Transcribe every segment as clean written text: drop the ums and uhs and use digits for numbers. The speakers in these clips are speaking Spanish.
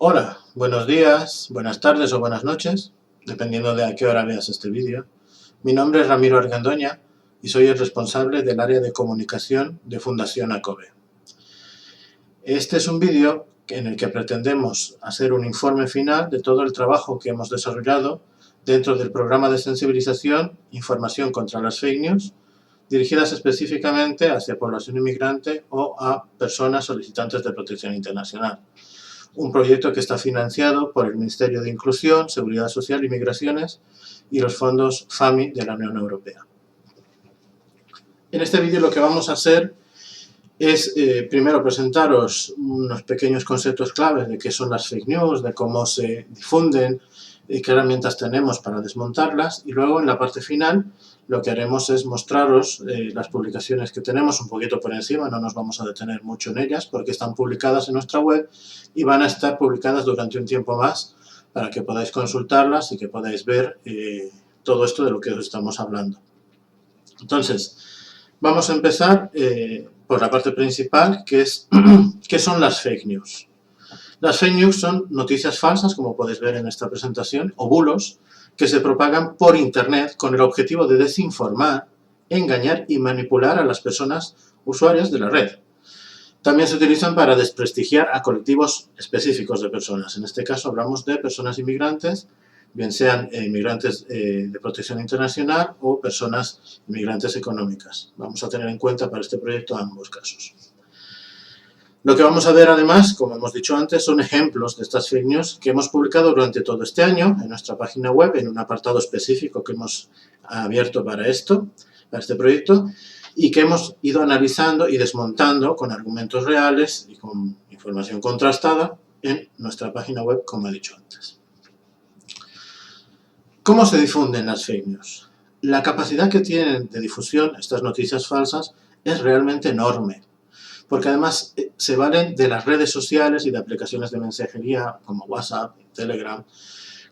Hola, buenos días, buenas tardes o buenas noches, dependiendo de a qué hora veas este vídeo. Mi nombre es Ramiro Argandoña y soy el responsable del área de comunicación de Fundación ACOBE. Este es un vídeo en el que pretendemos hacer un informe final de todo el trabajo que hemos desarrollado dentro del programa de sensibilización Información contra las Fake News, dirigidas específicamente hacia población inmigrante o a personas solicitantes de protección internacional. Un proyecto que está financiado por el Ministerio de Inclusión, Seguridad Social y Migraciones y los fondos FAMI de la Unión Europea. En este vídeo lo que vamos a hacer es primero presentaros unos pequeños conceptos claves de qué son las fake news, de cómo se difunden, qué herramientas tenemos para desmontarlas, y luego en la parte final lo que haremos es mostraros las publicaciones que tenemos un poquito por encima, no nos vamos a detener mucho en ellas porque están publicadas en nuestra web y van a estar publicadas durante un tiempo más para que podáis consultarlas y que podáis ver todo esto de lo que os estamos hablando. Entonces, vamos a empezar por la parte principal, que es ¿qué son las fake news? Las fake news son noticias falsas, como podéis ver en esta presentación, o bulos, que se propagan por Internet con el objetivo de desinformar, engañar y manipular a las personas usuarias de la red. También se utilizan para desprestigiar a colectivos específicos de personas. En este caso hablamos de personas inmigrantes, bien sean inmigrantes de protección internacional o personas inmigrantes económicas. Vamos a tener en cuenta para este proyecto ambos casos. Lo que vamos a ver además, como hemos dicho antes, son ejemplos de estas fake news que hemos publicado durante todo este año en nuestra página web, en un apartado específico que hemos abierto para esto, para este proyecto, y que hemos ido analizando y desmontando con argumentos reales y con información contrastada en nuestra página web, como he dicho antes. ¿Cómo se difunden las fake news? La capacidad que tienen de difusión estas noticias falsas es realmente enorme, porque además se valen de las redes sociales y de aplicaciones de mensajería como WhatsApp, Telegram,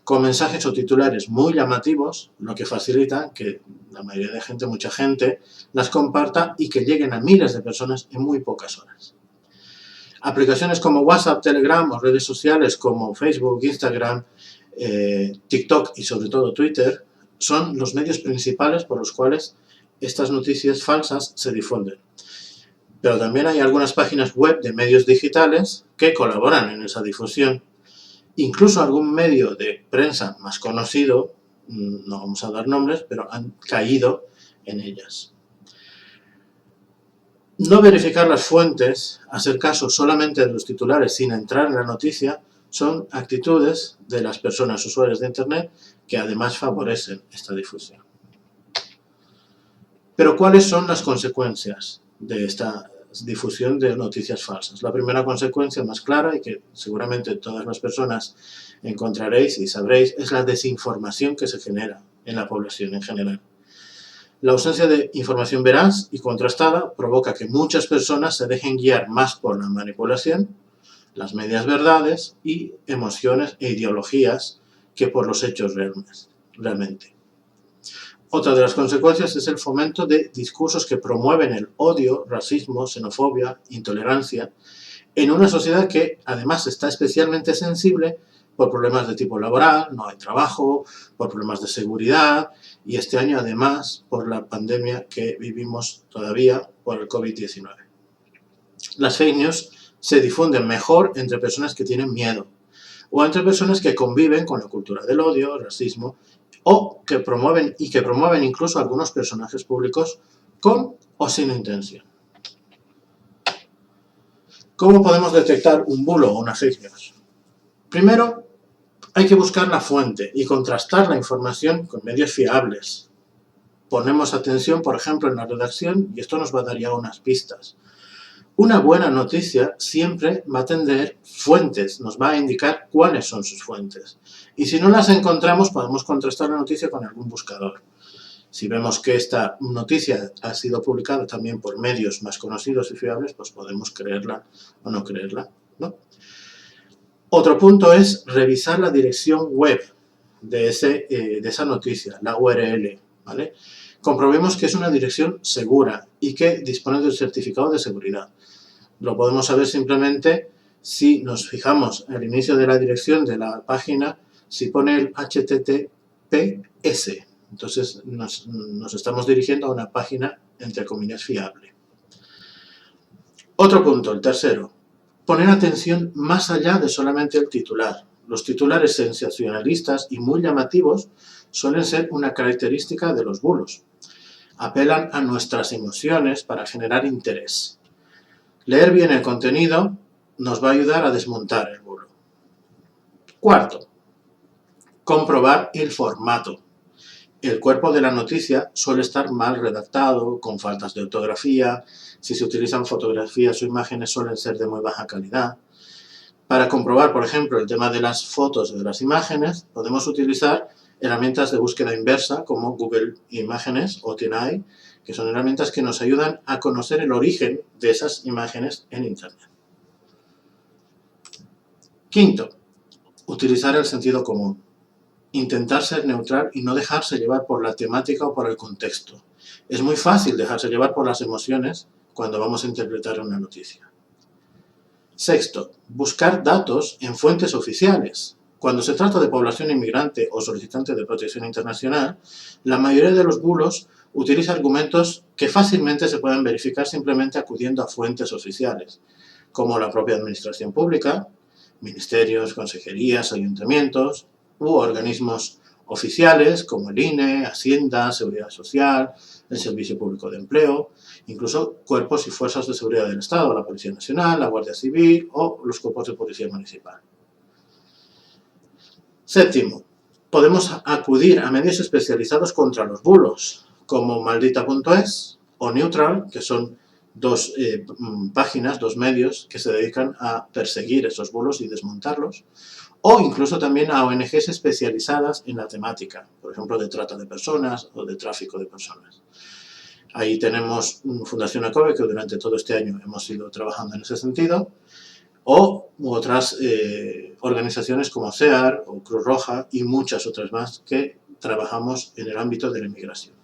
con mensajes o titulares muy llamativos, lo que facilita que la mayoría de gente, mucha gente, las comparta y que lleguen a miles de personas en muy pocas horas. Aplicaciones como WhatsApp, Telegram o redes sociales como Facebook, Instagram, TikTok y sobre todo Twitter son los medios principales por los cuales estas noticias falsas se difunden. Pero también hay algunas páginas web de medios digitales que colaboran en esa difusión. Incluso algún medio de prensa más conocido, no vamos a dar nombres, pero han caído en ellas. No verificar las fuentes, hacer caso solamente de los titulares sin entrar en la noticia, son actitudes de las personas usuarias de Internet que además favorecen esta difusión. Pero ¿cuáles son las consecuencias de esta difusión de noticias falsas? La primera consecuencia más clara y que seguramente todas las personas encontraréis y sabréis es la desinformación que se genera en la población en general. La ausencia de información veraz y contrastada provoca que muchas personas se dejen guiar más por la manipulación, las medias verdades y emociones e ideologías que por los hechos realmente. Otra de las consecuencias es el fomento de discursos que promueven el odio, racismo, xenofobia, intolerancia, en una sociedad que además está especialmente sensible por problemas de tipo laboral, no hay trabajo, por problemas de seguridad y este año además por la pandemia que vivimos todavía por el COVID-19. Las fake news se difunden mejor entre personas que tienen miedo o entre personas que conviven con la cultura del odio, el racismo o que promueven incluso algunos personajes públicos con o sin intención. ¿Cómo podemos detectar un bulo o una fake news? Primero, hay que buscar la fuente y contrastar la información con medios fiables. Ponemos atención, por ejemplo, en la redacción y esto nos va a dar ya unas pistas. Una buena noticia siempre va a tener fuentes, nos va a indicar cuáles son sus fuentes. Y si no las encontramos, podemos contrastar la noticia con algún buscador. Si vemos que esta noticia ha sido publicada también por medios más conocidos y fiables, pues podemos creerla o no creerla, ¿no? Otro punto es revisar la dirección web de esa noticia, la URL, ¿vale? Comprobemos que es una dirección segura y que dispone del certificado de seguridad. Lo podemos saber simplemente Si nos fijamos al inicio de la dirección de la página, si pone el HTTPS, entonces nos estamos dirigiendo a una página, entre comillas, fiable. Otro punto, el tercero, poner atención más allá de solamente el titular. Los titulares sensacionalistas y muy llamativos suelen ser una característica de los bulos. Apelan a nuestras emociones para generar interés. Leer bien el contenido nos va a ayudar a desmontar el bulo. Cuarto, comprobar el formato. El cuerpo de la noticia suele estar mal redactado, con faltas de ortografía. Si se utilizan fotografías o imágenes suelen ser de muy baja calidad. Para comprobar, por ejemplo, el tema de las fotos o de las imágenes, podemos utilizar herramientas de búsqueda inversa como Google Imágenes o TinEye, que son herramientas que nos ayudan a conocer el origen de esas imágenes en Internet. Quinto, utilizar el sentido común. Intentar ser neutral y no dejarse llevar por la temática o por el contexto. Es muy fácil dejarse llevar por las emociones cuando vamos a interpretar una noticia. Sexto, buscar datos en fuentes oficiales. Cuando se trata de población inmigrante o solicitante de protección internacional, la mayoría de los bulos utiliza argumentos que fácilmente se pueden verificar simplemente acudiendo a fuentes oficiales, como la propia administración pública, ministerios, consejerías, ayuntamientos u organismos oficiales como el INE, Hacienda, Seguridad Social, el Servicio Público de Empleo, incluso cuerpos y fuerzas de seguridad del Estado, la Policía Nacional, la Guardia Civil o los cuerpos de policía municipal. Séptimo, podemos acudir a medios especializados contra los bulos, como Maldita.es o Neutral, que son dos páginas, dos medios que se dedican a perseguir esos bulos y desmontarlos, o incluso también a ONGs especializadas en la temática, por ejemplo, de trata de personas o de tráfico de personas. Ahí tenemos Fundación ACOBE, que durante todo este año hemos ido trabajando en ese sentido, o otras organizaciones como CEAR o Cruz Roja y muchas otras más que trabajamos en el ámbito de la inmigración.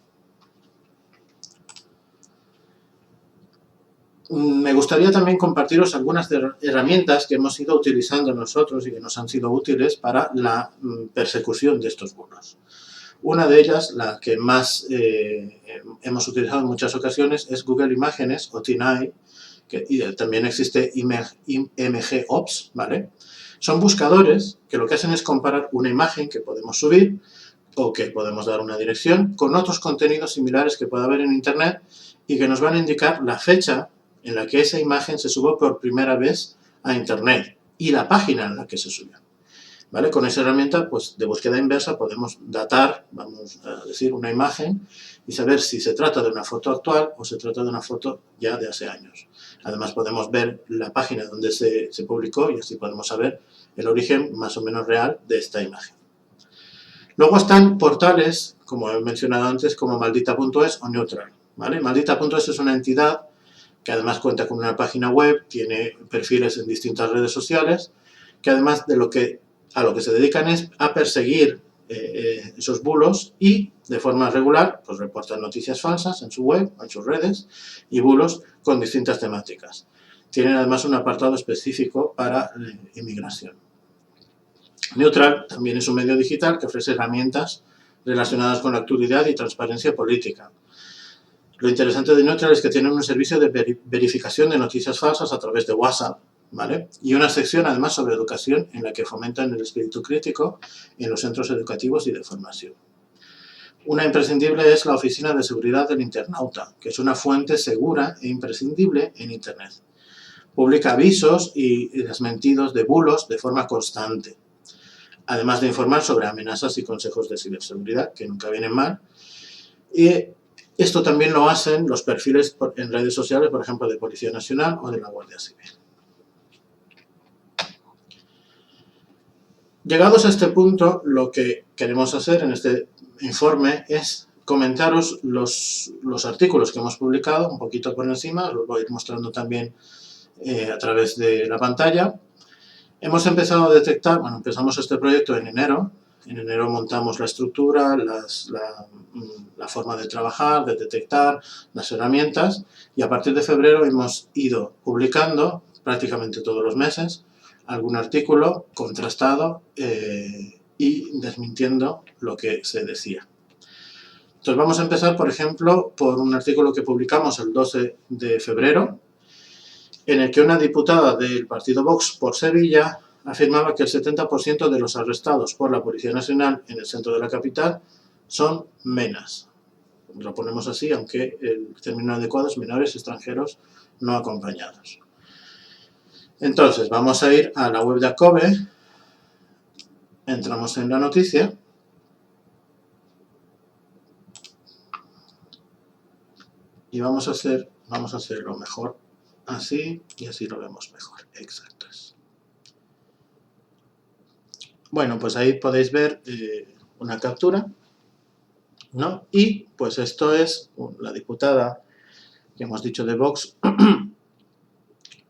Me gustaría también compartiros algunas herramientas que hemos ido utilizando nosotros y que nos han sido útiles para la persecución de estos bulos. Una de ellas, la que más hemos utilizado en muchas ocasiones, es Google Imágenes o TinEye, y también existe MGOps, ¿vale? Son buscadores que lo que hacen es comparar una imagen que podemos subir o que podemos dar una dirección con otros contenidos similares que pueda haber en Internet y que nos van a indicar la fecha en la que esa imagen se subió por primera vez a Internet y la página en la que se subió. ¿Vale? Con esa herramienta pues, de búsqueda inversa podemos datar, vamos a decir, una imagen y saber si se trata de una foto actual o se trata de una foto ya de hace años. Además podemos ver la página donde se publicó y así podemos saber el origen más o menos real de esta imagen. Luego están portales, como he mencionado antes, como Maldita.es o Neutral. ¿Vale? Maldita.es es una entidad que además cuenta con una página web, tiene perfiles en distintas redes sociales, que además de a lo que se dedican es a perseguir esos bulos y de forma regular pues reportan noticias falsas en su web, en sus redes y bulos con distintas temáticas. Tienen además un apartado específico para inmigración. Neutral también es un medio digital que ofrece herramientas relacionadas con la actualidad y transparencia política. Lo interesante de Neutral es que tienen un servicio de verificación de noticias falsas a través de WhatsApp, ¿vale? Y una sección además sobre educación en la que fomentan el espíritu crítico en los centros educativos y de formación. Una imprescindible es la Oficina de Seguridad del Internauta, que es una fuente segura e imprescindible en Internet. Publica avisos y desmentidos de bulos de forma constante, además de informar sobre amenazas y consejos de ciberseguridad, que nunca vienen mal. Y esto también lo hacen los perfiles en redes sociales, por ejemplo, de Policía Nacional o de la Guardia Civil. Llegados a este punto, lo que queremos hacer en este informe es comentaros los artículos que hemos publicado, un poquito por encima, los voy a ir mostrando también a través de la pantalla. Hemos empezado a detectar, empezamos este proyecto en enero. En enero montamos la estructura, la forma de trabajar, de detectar, las herramientas y a partir de febrero hemos ido publicando prácticamente todos los meses algún artículo contrastado y desmintiendo lo que se decía. Entonces vamos a empezar, por ejemplo, por un artículo que publicamos el 12 de febrero, en el que una diputada del partido Vox por Sevilla afirmaba que el 70% de los arrestados por la Policía Nacional en el centro de la capital son menas. Lo ponemos así, aunque el término adecuado es menores extranjeros no acompañados. Entonces, vamos a ir a la web de ACOBE, entramos en la noticia y vamos a hacerlo mejor así y así lo vemos mejor. Exacto. Bueno, pues ahí podéis ver una captura, ¿no? Y pues esto es la diputada que hemos dicho de Vox,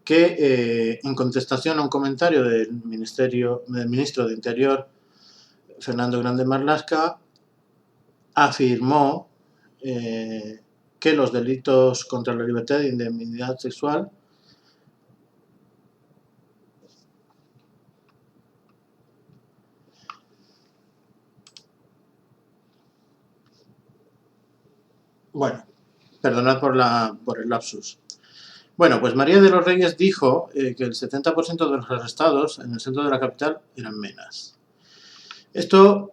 que en contestación a un comentario del ministro de Interior, Fernando Grande Marlaska, afirmó que los delitos contra la libertad e indemnidad sexual bueno, perdonad por el lapsus. Bueno, pues María de los Reyes dijo que el 70% de los arrestados en el centro de la capital eran menas. Esto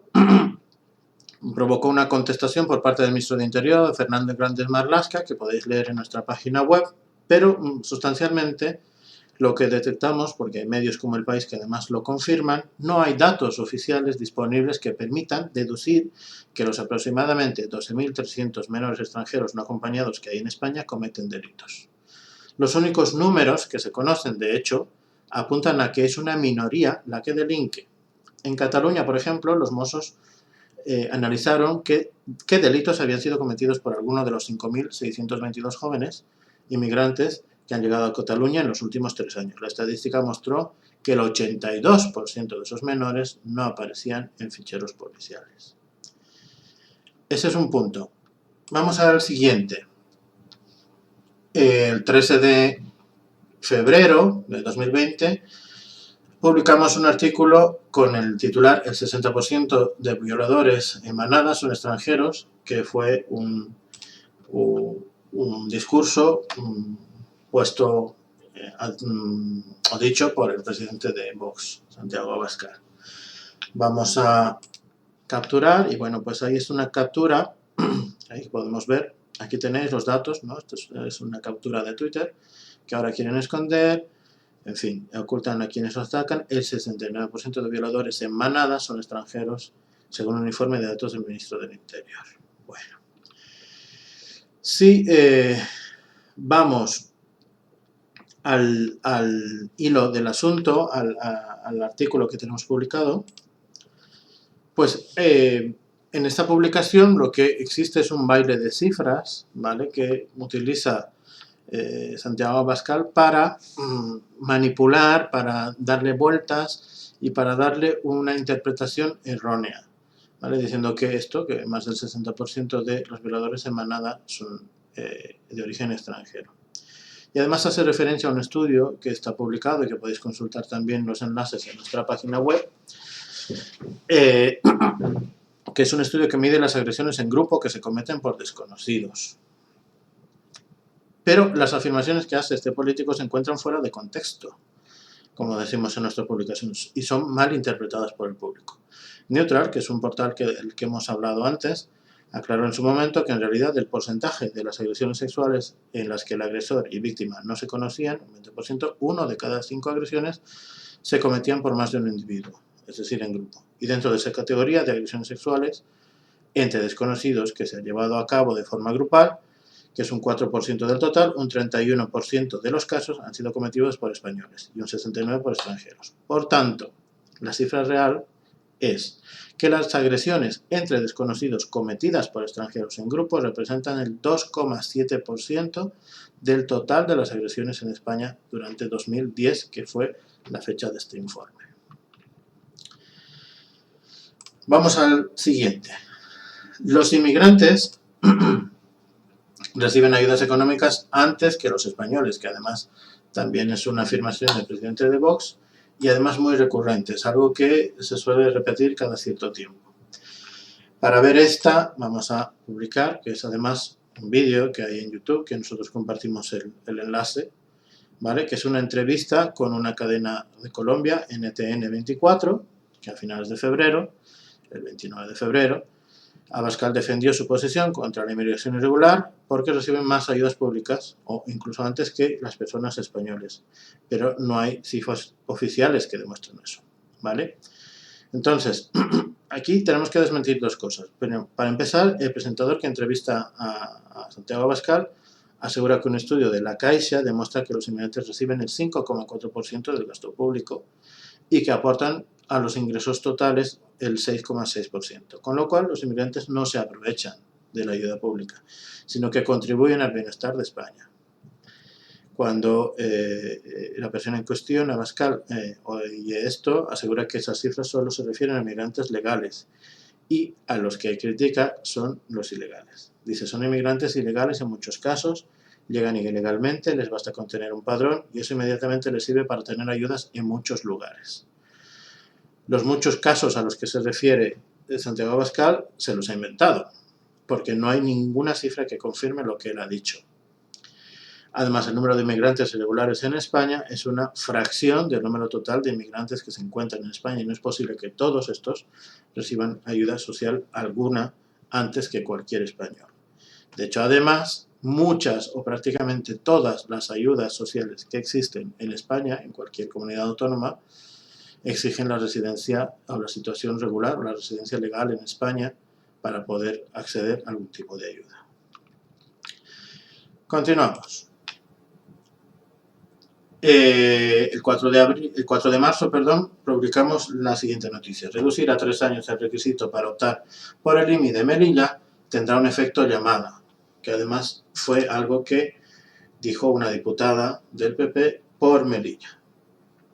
provocó una contestación por parte del ministro de Interior, Fernando Grande Marlaska, que podéis leer en nuestra página web, pero sustancialmente lo que detectamos, porque hay medios como El País que además lo confirman, no hay datos oficiales disponibles que permitan deducir que los aproximadamente 12.300 menores extranjeros no acompañados que hay en España cometen delitos. Los únicos números que se conocen, de hecho, apuntan a que es una minoría la que delinque. En Cataluña, por ejemplo, los Mossos analizaron qué delitos habían sido cometidos por alguno de los 5.622 jóvenes inmigrantes que han llegado a Cataluña en los últimos 3 años. La estadística mostró que el 82% de esos menores no aparecían en ficheros policiales. Ese es un punto. Vamos al siguiente. El 13 de febrero de 2020 publicamos un artículo con el titular "El 60% de violadores en manada son extranjeros", que fue un discurso puesto o dicho por el presidente de Vox, Santiago Abascal. Vamos a capturar y bueno, pues ahí es una captura, ahí podemos ver, aquí tenéis los datos, ¿no? Esto es una captura de Twitter que ahora quieren esconder. En fin, ocultan a quienes los atacan. El 69% de violadores en manada son extranjeros, según un informe de datos del ministro del Interior. Bueno, si vamos al hilo del asunto, al artículo que tenemos publicado, pues en esta publicación lo que existe es un baile de cifras, ¿vale?, que utiliza Santiago Abascal para manipular, para darle vueltas y para darle una interpretación errónea, ¿vale?, diciendo que que más del 60% de los violadores en manada son de origen extranjero. Y además hace referencia a un estudio que está publicado y que podéis consultar también los enlaces en nuestra página web, que es un estudio que mide las agresiones en grupo que se cometen por desconocidos. Pero las afirmaciones que hace este político se encuentran fuera de contexto, como decimos en nuestras publicaciones, y son mal interpretadas por el público. Neutral, que es un portal del que hemos hablado antes, aclaró en su momento que en realidad el porcentaje de las agresiones sexuales en las que el agresor y víctima no se conocían, un 20%, 1 de cada 5 agresiones se cometían por más de un individuo, es decir, en grupo. Y dentro de esa categoría de agresiones sexuales entre desconocidos que se ha llevado a cabo de forma grupal, que es un 4% del total, un 31% de los casos han sido cometidos por españoles y un 69% por extranjeros. Por tanto, la cifra real es que las agresiones entre desconocidos cometidas por extranjeros en grupo representan el 2,7% del total de las agresiones en España durante 2010, que fue la fecha de este informe. Vamos al siguiente. Los inmigrantes reciben ayudas económicas antes que los españoles, que además también es una afirmación del presidente de Vox y además muy recurrente, es algo que se suele repetir cada cierto tiempo. Para ver esta vamos a publicar, que es además un vídeo que hay en YouTube, que nosotros compartimos el enlace, ¿vale? Que es una entrevista con una cadena de Colombia, NTN 24, que a finales de febrero, el 29 de febrero, Abascal defendió su posición contra la inmigración irregular porque reciben más ayudas públicas, o incluso antes que las personas españoles, pero no hay cifras oficiales que demuestren eso, ¿vale? Entonces, aquí tenemos que desmentir dos cosas. Pero, para empezar, el presentador que entrevista a Santiago Abascal asegura que un estudio de La Caixa demuestra que los inmigrantes reciben el 5,4% del gasto público y que aportan a los ingresos totales el 6,6%, con lo cual los inmigrantes no se aprovechan de la ayuda pública, sino que contribuyen al bienestar de España. Cuando la persona en cuestión, Abascal, oye esto, asegura que esas cifras solo se refieren a inmigrantes legales y a los que critica son los ilegales. Dice, son inmigrantes ilegales en muchos casos, llegan ilegalmente, les basta con tener un padrón y eso inmediatamente les sirve para tener ayudas en muchos lugares. Los muchos casos a los que se refiere Santiago Abascal se los ha inventado, porque no hay ninguna cifra que confirme lo que él ha dicho. Además, el número de inmigrantes irregulares en España es una fracción del número total de inmigrantes que se encuentran en España y no es posible que todos estos reciban ayuda social alguna antes que cualquier español. De hecho, además, muchas o prácticamente todas las ayudas sociales que existen en España, en cualquier comunidad autónoma, exigen la residencia o la situación regular o la residencia legal en España para poder acceder a algún tipo de ayuda. Continuamos. El 4 de marzo, publicamos la siguiente noticia. Reducir a 3 años el requisito para optar por el IMI de Melilla tendrá un efecto llamada, que además fue algo que dijo una diputada del PP por Melilla.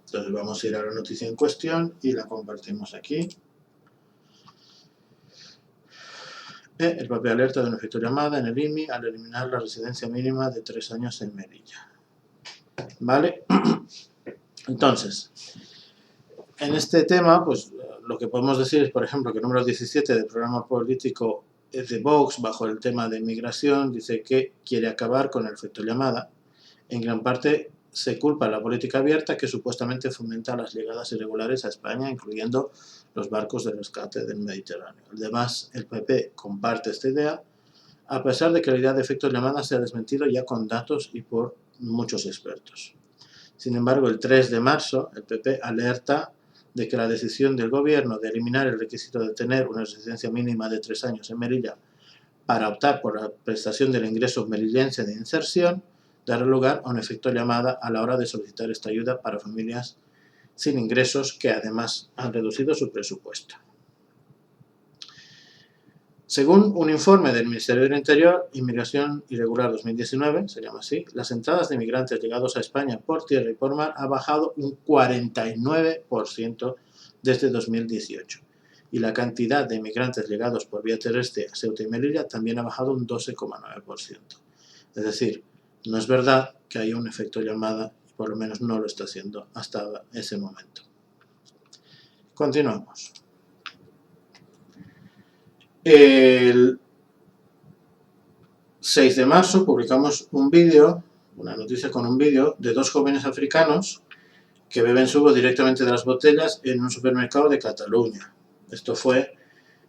Entonces vamos a ir a la noticia en cuestión y la compartimos aquí. El papel alerta de un efecto llamada en el IMI al eliminar la residencia mínima de 3 años en Melilla. ¿Vale? Entonces, en este tema, pues lo que podemos decir es, por ejemplo, que el número 17 del programa político de Vox, bajo el tema de migración, dice que quiere acabar con el efecto llamada. En gran parte se culpa a la política abierta que supuestamente fomenta las llegadas irregulares a España, incluyendo los barcos de rescate del Mediterráneo. Además, el PP comparte esta idea, a pesar de que la idea de efecto llamada se ha desmentido ya con datos y por muchos expertos. Sin embargo, el 3 de marzo, el PP alerta de que la decisión del gobierno de eliminar el requisito de tener una residencia mínima de 3 años en Melilla para optar por la prestación del ingreso melillense de inserción dará lugar a un efecto llamada a la hora de solicitar esta ayuda para familias sin ingresos que además han reducido su presupuesto. Según un informe del Ministerio del Interior, Inmigración Irregular 2019, se llama así, las entradas de inmigrantes llegados a España por tierra y por mar ha bajado un 49% desde 2018 y la cantidad de inmigrantes llegados por vía terrestre a Ceuta y Melilla también ha bajado un 12,9%. Es decir, no es verdad que haya un efecto llamada y por lo menos no lo está haciendo hasta ese momento. Continuamos. El 6 de marzo publicamos un vídeo, una noticia con un vídeo de 2 jóvenes africanos que beben zumo directamente de las botellas en un supermercado de Cataluña. Esto fue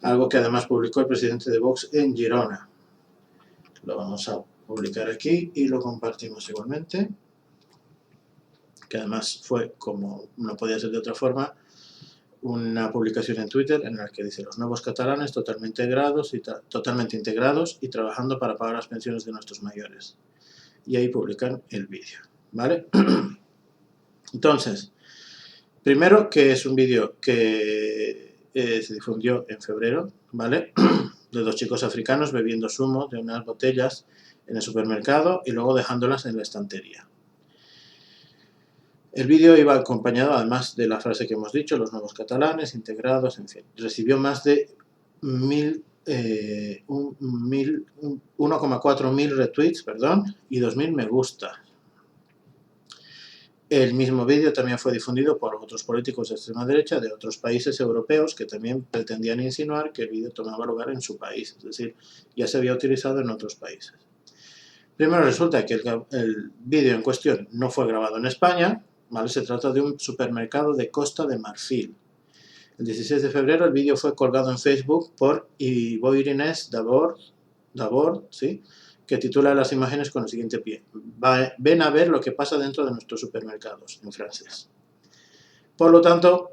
algo que además publicó el presidente de Vox en Girona. Lo vamos a publicar aquí y lo compartimos igualmente, que además fue, como no podía ser de otra forma, una publicación en Twitter en la que dice los nuevos catalanes totalmente integrados y trabajando para pagar las pensiones de nuestros mayores. Y ahí publican el vídeo, ¿vale? Entonces, primero que es un vídeo que se difundió en febrero, ¿vale? De 2 chicos africanos bebiendo zumo de unas botellas en el supermercado y luego dejándolas en la estantería. El vídeo iba acompañado, además de la frase que hemos dicho, los nuevos catalanes, integrados, en fin. Recibió más de 1,4 mil retweets, y 2.000 me gusta. El mismo vídeo también fue difundido por otros políticos de extrema derecha de otros países europeos que también pretendían insinuar que el vídeo tomaba lugar en su país, es decir, ya se había utilizado en otros países. Primero resulta que el vídeo en cuestión no fue grabado en España, ¿vale? Se trata de un supermercado de Costa de Marfil. El 16 de febrero el vídeo fue colgado en Facebook por Ivoirines Dabord, ¿sí?, que titula las imágenes con el siguiente pie: ven a ver lo que pasa dentro de nuestros supermercados, en francés. Por lo tanto,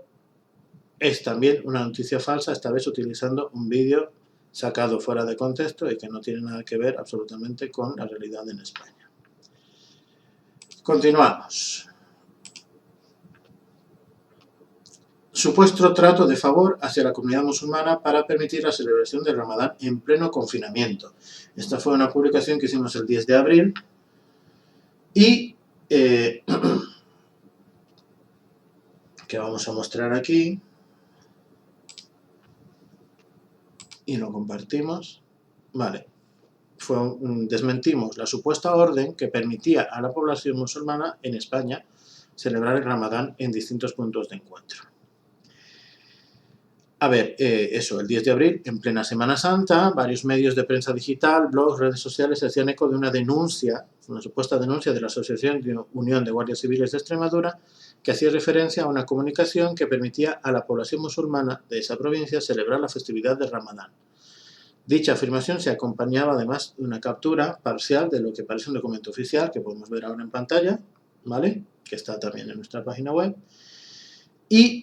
es también una noticia falsa, esta vez utilizando un vídeo sacado fuera de contexto y que no tiene nada que ver absolutamente con la realidad en España. Continuamos. Supuesto trato de favor hacia la comunidad musulmana para permitir la celebración del Ramadán en pleno confinamiento. Esta fue una publicación que hicimos el 10 de abril y que vamos a mostrar aquí y lo compartimos. Vale. Desmentimos la supuesta orden que permitía a la población musulmana en España celebrar el Ramadán en distintos puntos de encuentro. A ver, el 10 de abril, en plena Semana Santa, varios medios de prensa digital, blogs, redes sociales se hacían eco de una denuncia, una supuesta denuncia de la Asociación de Unión de Guardias Civiles de Extremadura, que hacía referencia a una comunicación que permitía a la población musulmana de esa provincia celebrar la festividad del Ramadán. Dicha afirmación se acompañaba además de una captura parcial de lo que parece un documento oficial, que podemos ver ahora en pantalla, ¿vale?, que está también en nuestra página web, y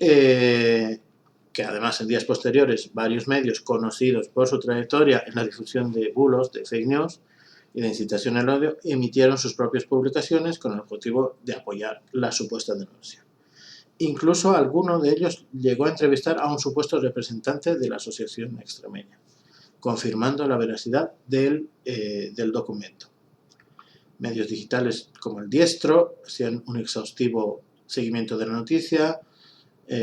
que además en días posteriores varios medios conocidos por su trayectoria en la difusión de bulos, de fake news y de incitación al odio, emitieron sus propias publicaciones con el objetivo de apoyar la supuesta denuncia. Incluso alguno de ellos llegó a entrevistar a un supuesto representante de la asociación extremeña, confirmando la veracidad del documento. Medios digitales como El Diestro hacían un exhaustivo seguimiento de la noticia.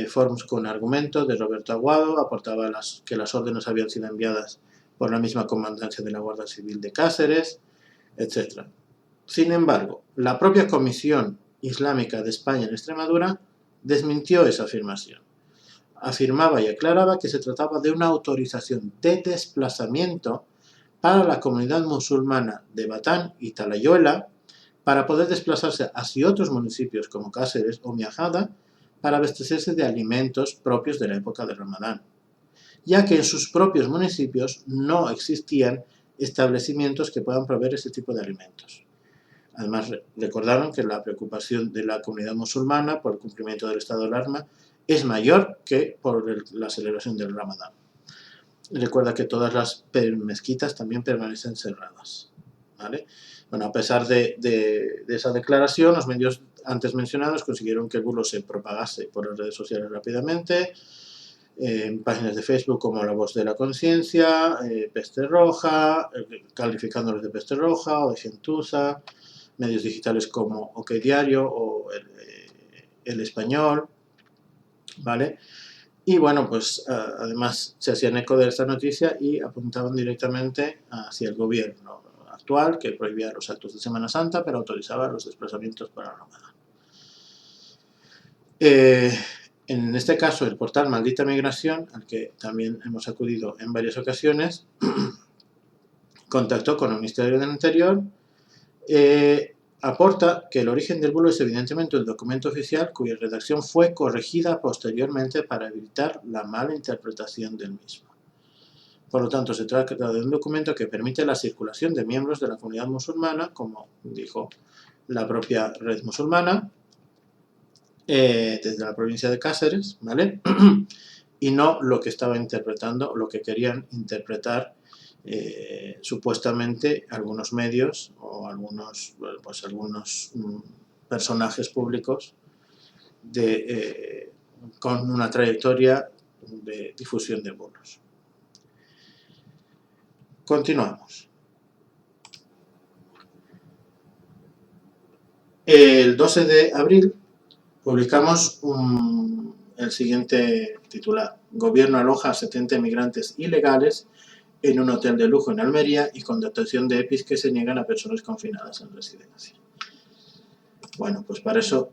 Forums con argumentos de Roberto Aguado aportaba que las órdenes habían sido enviadas por la misma comandancia de la Guardia Civil de Cáceres, etc. Sin embargo, la propia Comisión Islámica de España en Extremadura desmintió esa afirmación. Afirmaba y aclaraba que se trataba de una autorización de desplazamiento para la comunidad musulmana de Batán y Talayuela para poder desplazarse hacia otros municipios como Cáceres o Miajada para abastecerse de alimentos propios de la época de Ramadán, ya que en sus propios municipios no existían establecimientos que puedan proveer ese tipo de alimentos. Además, recordaron que la preocupación de la comunidad musulmana por el cumplimiento del estado de alarma es mayor que por la celebración del Ramadán. Recuerda que todas las mezquitas también permanecen cerradas, ¿vale? Bueno, a pesar de esa declaración, los medios antes mencionados consiguieron que el bulo se propagase por las redes sociales rápidamente, en páginas de Facebook como La Voz de la Conciencia, Peste Roja, calificándolos de Peste Roja o de gentuza, medios digitales como OK Diario o El Español, ¿vale? Y bueno, pues además se hacían eco de esta noticia y apuntaban directamente hacia el gobierno actual, que prohibía los actos de Semana Santa, pero autorizaba los desplazamientos para Ramadán. En este caso, el portal Maldita Migración, al que también hemos acudido en varias ocasiones, contactó con el Ministerio del Interior, aporta que el origen del bulo es evidentemente el documento oficial cuya redacción fue corregida posteriormente para evitar la mala interpretación del mismo. Por lo tanto, se trata de un documento que permite la circulación de miembros de la comunidad musulmana, como dijo la propia red musulmana, desde la provincia de Cáceres, ¿vale? Y no lo que estaba interpretando, lo que querían interpretar supuestamente algunos medios o algunos personajes públicos con una trayectoria de difusión de bulos. Continuamos. El 12 de abril publicamos el siguiente titular: Gobierno aloja a 70 inmigrantes ilegales en un hotel de lujo en Almería y con dotación de EPIs que se niegan a personas confinadas en residencia. Bueno, pues para eso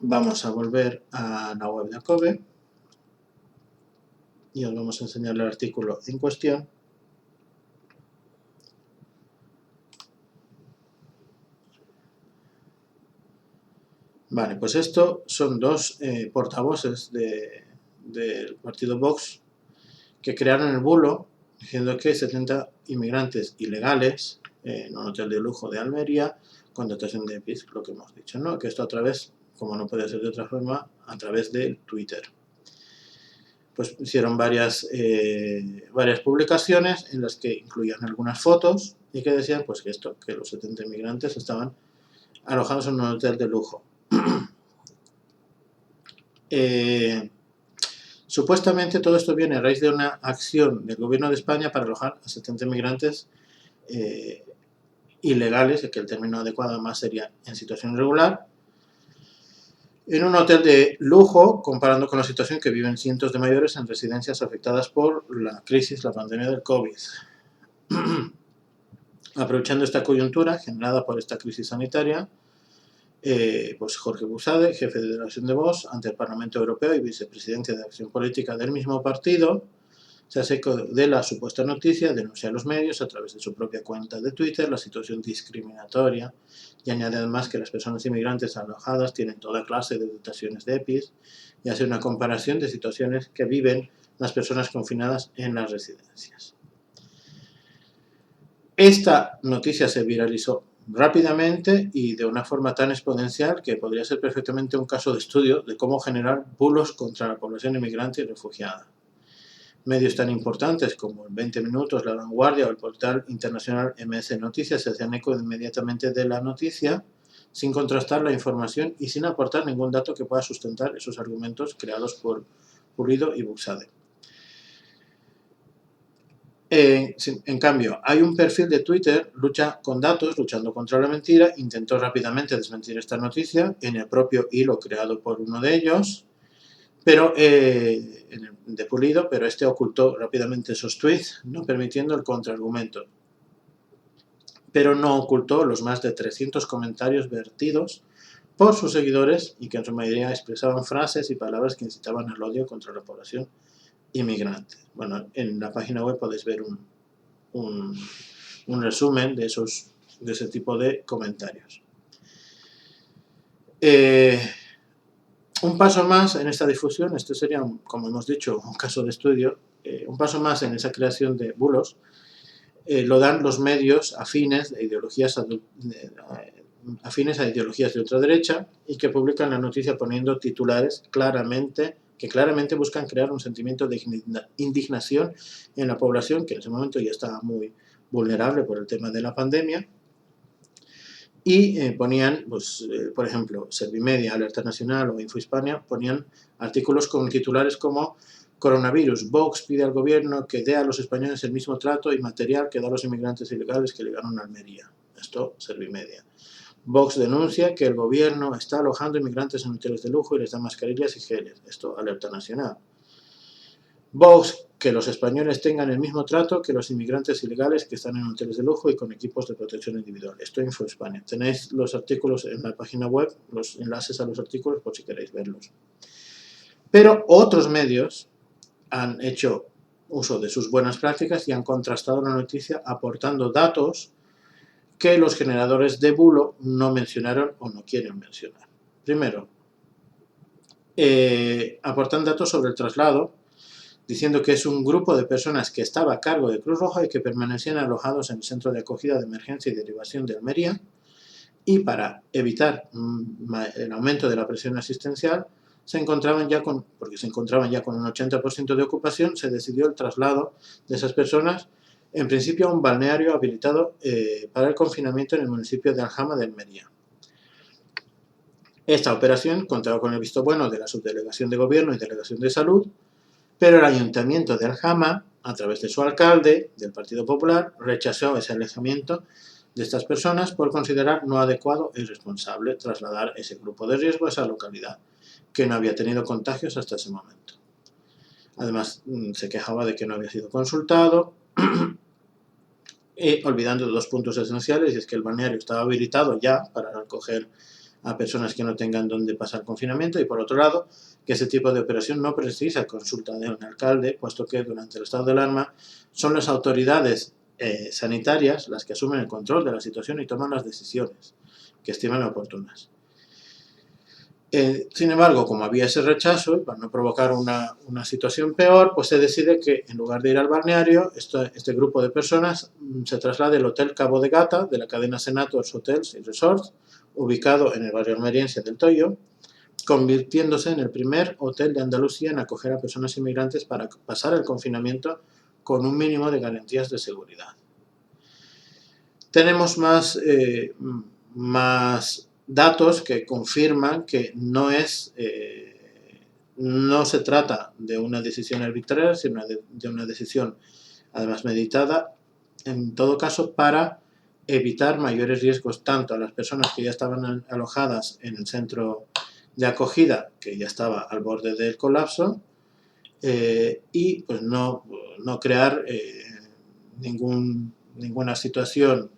Vamos a volver a la web de ACOBE y os vamos a enseñar el artículo en cuestión. Vale, pues esto son dos portavoces del partido Vox que crearon el bulo diciendo que 70 inmigrantes ilegales en un hotel de lujo de Almería con dotación de EPIs, lo que hemos dicho, ¿no? Que esto a través, como no puede ser de otra forma, a través de Twitter. Pues hicieron varias publicaciones en las que incluían algunas fotos y que decían pues que los 70 inmigrantes estaban alojados en un hotel de lujo. Supuestamente todo esto viene a raíz de una acción del gobierno de España para alojar a 70 inmigrantes ilegales, que el término adecuado más sería en situación irregular, en un hotel de lujo, comparando con la situación que viven cientos de mayores en residencias afectadas por la pandemia del COVID. Aprovechando esta coyuntura generada por esta crisis sanitaria, pues Jorge Buxade, jefe de delegación de Vox ante el Parlamento Europeo y vicepresidente de Acción Política del mismo partido, se hace eco de la supuesta noticia, denuncia a los medios a través de su propia cuenta de Twitter la situación discriminatoria y añade además que las personas inmigrantes alojadas tienen toda clase de dotaciones de EPIs y hace una comparación de situaciones que viven las personas confinadas en las residencias. Esta noticia se viralizó rápidamente y de una forma tan exponencial que podría ser perfectamente un caso de estudio de cómo generar bulos contra la población inmigrante y refugiada. Medios tan importantes como el 20 Minutos, La Vanguardia o el portal internacional MS Noticias se hacían eco inmediatamente de la noticia sin contrastar la información y sin aportar ningún dato que pueda sustentar esos argumentos creados por Pulido y Buxade. En cambio, hay un perfil de Twitter, lucha con datos, luchando contra la mentira, intentó rápidamente desmentir esta noticia en el propio hilo creado por uno de ellos, pero de Pulido, pero este ocultó rápidamente esos tweets, no permitiendo el contraargumento. Pero no ocultó los más de 300 comentarios vertidos por sus seguidores y que en su mayoría expresaban frases y palabras que incitaban al odio contra la población inmigrante. Bueno, en la página web podéis ver un resumen de ese tipo de comentarios. Un paso más en esta difusión, esto sería, como hemos dicho, un caso de estudio, un paso más en esa creación de bulos, lo dan los medios afines a ideologías de ultraderecha y que publican la noticia poniendo titulares que claramente buscan crear un sentimiento de indignación en la población, que en ese momento ya estaba muy vulnerable por el tema de la pandemia. Y ponían, pues, por ejemplo, Servimedia, Alerta Nacional o InfoHispania ponían artículos con titulares como Coronavirus, Vox pide al gobierno que dé a los españoles el mismo trato y material que da a los inmigrantes ilegales que llegaron a Almería. Esto, Servimedia. Vox denuncia que el gobierno está alojando inmigrantes en hoteles de lujo y les da mascarillas y geles. Esto, Alerta Nacional. Vox, que los españoles tengan el mismo trato que los inmigrantes ilegales que están en hoteles de lujo y con equipos de protección individual. Esto InfoHispania. Tenéis los artículos en la página web, los enlaces a los artículos por si queréis verlos. Pero otros medios han hecho uso de sus buenas prácticas y han contrastado la noticia aportando datos que los generadores de bulo no mencionaron o no quieren mencionar. Primero, aportan datos sobre el traslado, diciendo que es un grupo de personas que estaba a cargo de Cruz Roja y que permanecían alojados en el Centro de Acogida de Emergencia y Derivación de Almería, y para evitar el aumento de la presión asistencial, porque se encontraban ya con un 80% de ocupación, se decidió el traslado de esas personas, en principio a un balneario habilitado para el confinamiento en el municipio de Aljama de Almería. Esta operación contaba con el visto bueno de la Subdelegación de Gobierno y Delegación de Salud, pero el Ayuntamiento de Aljama, a través de su alcalde, del Partido Popular, rechazó ese alejamiento de estas personas por considerar no adecuado e irresponsable trasladar ese grupo de riesgo a esa localidad, que no había tenido contagios hasta ese momento. Además, se quejaba de que no había sido consultado, olvidando dos puntos esenciales, y es que el balneario estaba habilitado ya para acoger a personas que no tengan dónde pasar confinamiento y, por otro lado, que ese tipo de operación no precisa consulta de un alcalde, puesto que durante el estado de alarma son las autoridades sanitarias las que asumen el control de la situación y toman las decisiones que estiman oportunas. Sin embargo, como había ese rechazo, y para no provocar una situación peor, pues se decide que en lugar de ir al balneario, este grupo de personas se traslade al Hotel Cabo de Gata de la cadena Senators Hotels y Resorts, ubicado en el barrio almeriense del Toyo, convirtiéndose en el primer hotel de Andalucía en acoger a personas inmigrantes para pasar el confinamiento con un mínimo de garantías de seguridad. Tenemos más datos que confirman que no se trata de una decisión arbitraria, sino de una decisión además meditada, en todo caso para evitar mayores riesgos tanto a las personas que ya estaban alojadas en el centro de acogida, que ya estaba al borde del colapso, y pues no crear ninguna situación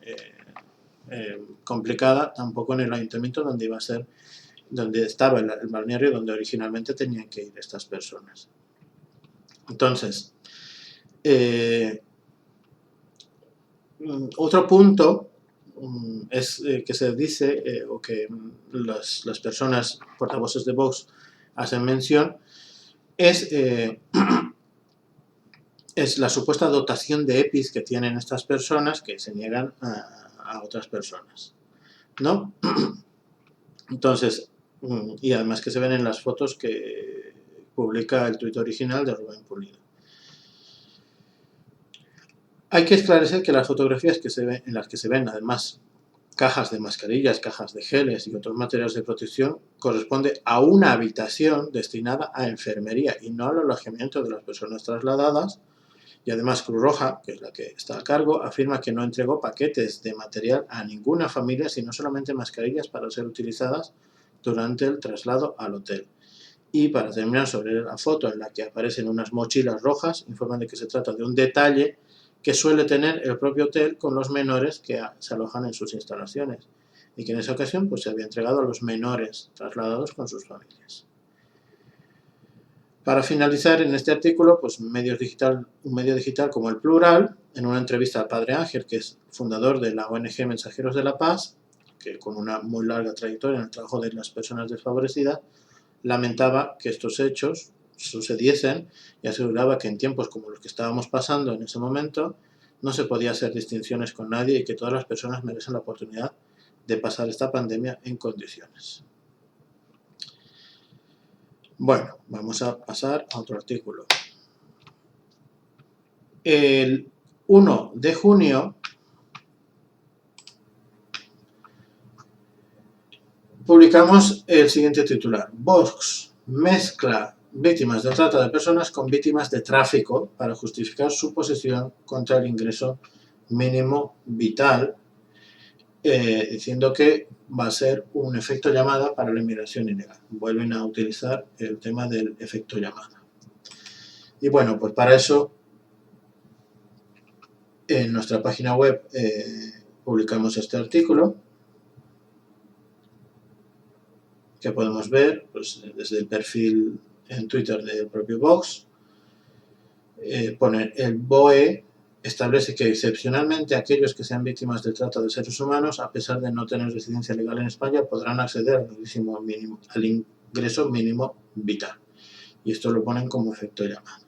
complicada tampoco en el ayuntamiento donde estaba el balneario donde originalmente tenían que ir estas personas. Entonces, otro punto es que se dice, o que las personas portavoces de Vox hacen mención, es la supuesta dotación de EPIs que tienen estas personas que se niegan a otras personas, ¿no? Entonces, y además que se ven en las fotos que publica el tuit original de Rubén Pulido. Hay que esclarecer que las fotografías en las que se ven, además, cajas de mascarillas, cajas de geles y otros materiales de protección, corresponde a una habitación destinada a enfermería y no al alojamiento de las personas trasladadas. Y además Cruz Roja, que es la que está a cargo, afirma que no entregó paquetes de material a ninguna familia, sino solamente mascarillas para ser utilizadas durante el traslado al hotel. Y para terminar, sobre la foto en la que aparecen unas mochilas rojas, informan de que se trata de un detalle que suele tener el propio hotel con los menores que se alojan en sus instalaciones y que en esa ocasión pues, se había entregado a los menores trasladados con sus familias. Para finalizar, en este artículo, pues un medio digital como El Plural, en una entrevista al Padre Ángel, que es fundador de la ONG Mensajeros de la Paz, que con una muy larga trayectoria en el trabajo de las personas desfavorecidas, lamentaba que estos hechos sucediesen y aseguraba que en tiempos como los que estábamos pasando en ese momento no se podía hacer distinciones con nadie y que todas las personas merecen la oportunidad de pasar esta pandemia en condiciones. Bueno, vamos a pasar a otro artículo. El 1 de junio publicamos el siguiente titular. Vox mezcla víctimas de trata de personas con víctimas de tráfico para justificar su posición contra el ingreso mínimo vital, diciendo que va a ser un efecto llamada para la inmigración ilegal. Vuelven a utilizar el tema del efecto llamada. Y bueno, pues para eso en nuestra página web publicamos este artículo que podemos ver pues, desde el perfil en Twitter del propio Vox. Pone el BOE establece que excepcionalmente aquellos que sean víctimas de trata de seres humanos, a pesar de no tener residencia legal en España, podrán acceder al ingreso mínimo vital. Y esto lo ponen como efecto llamada.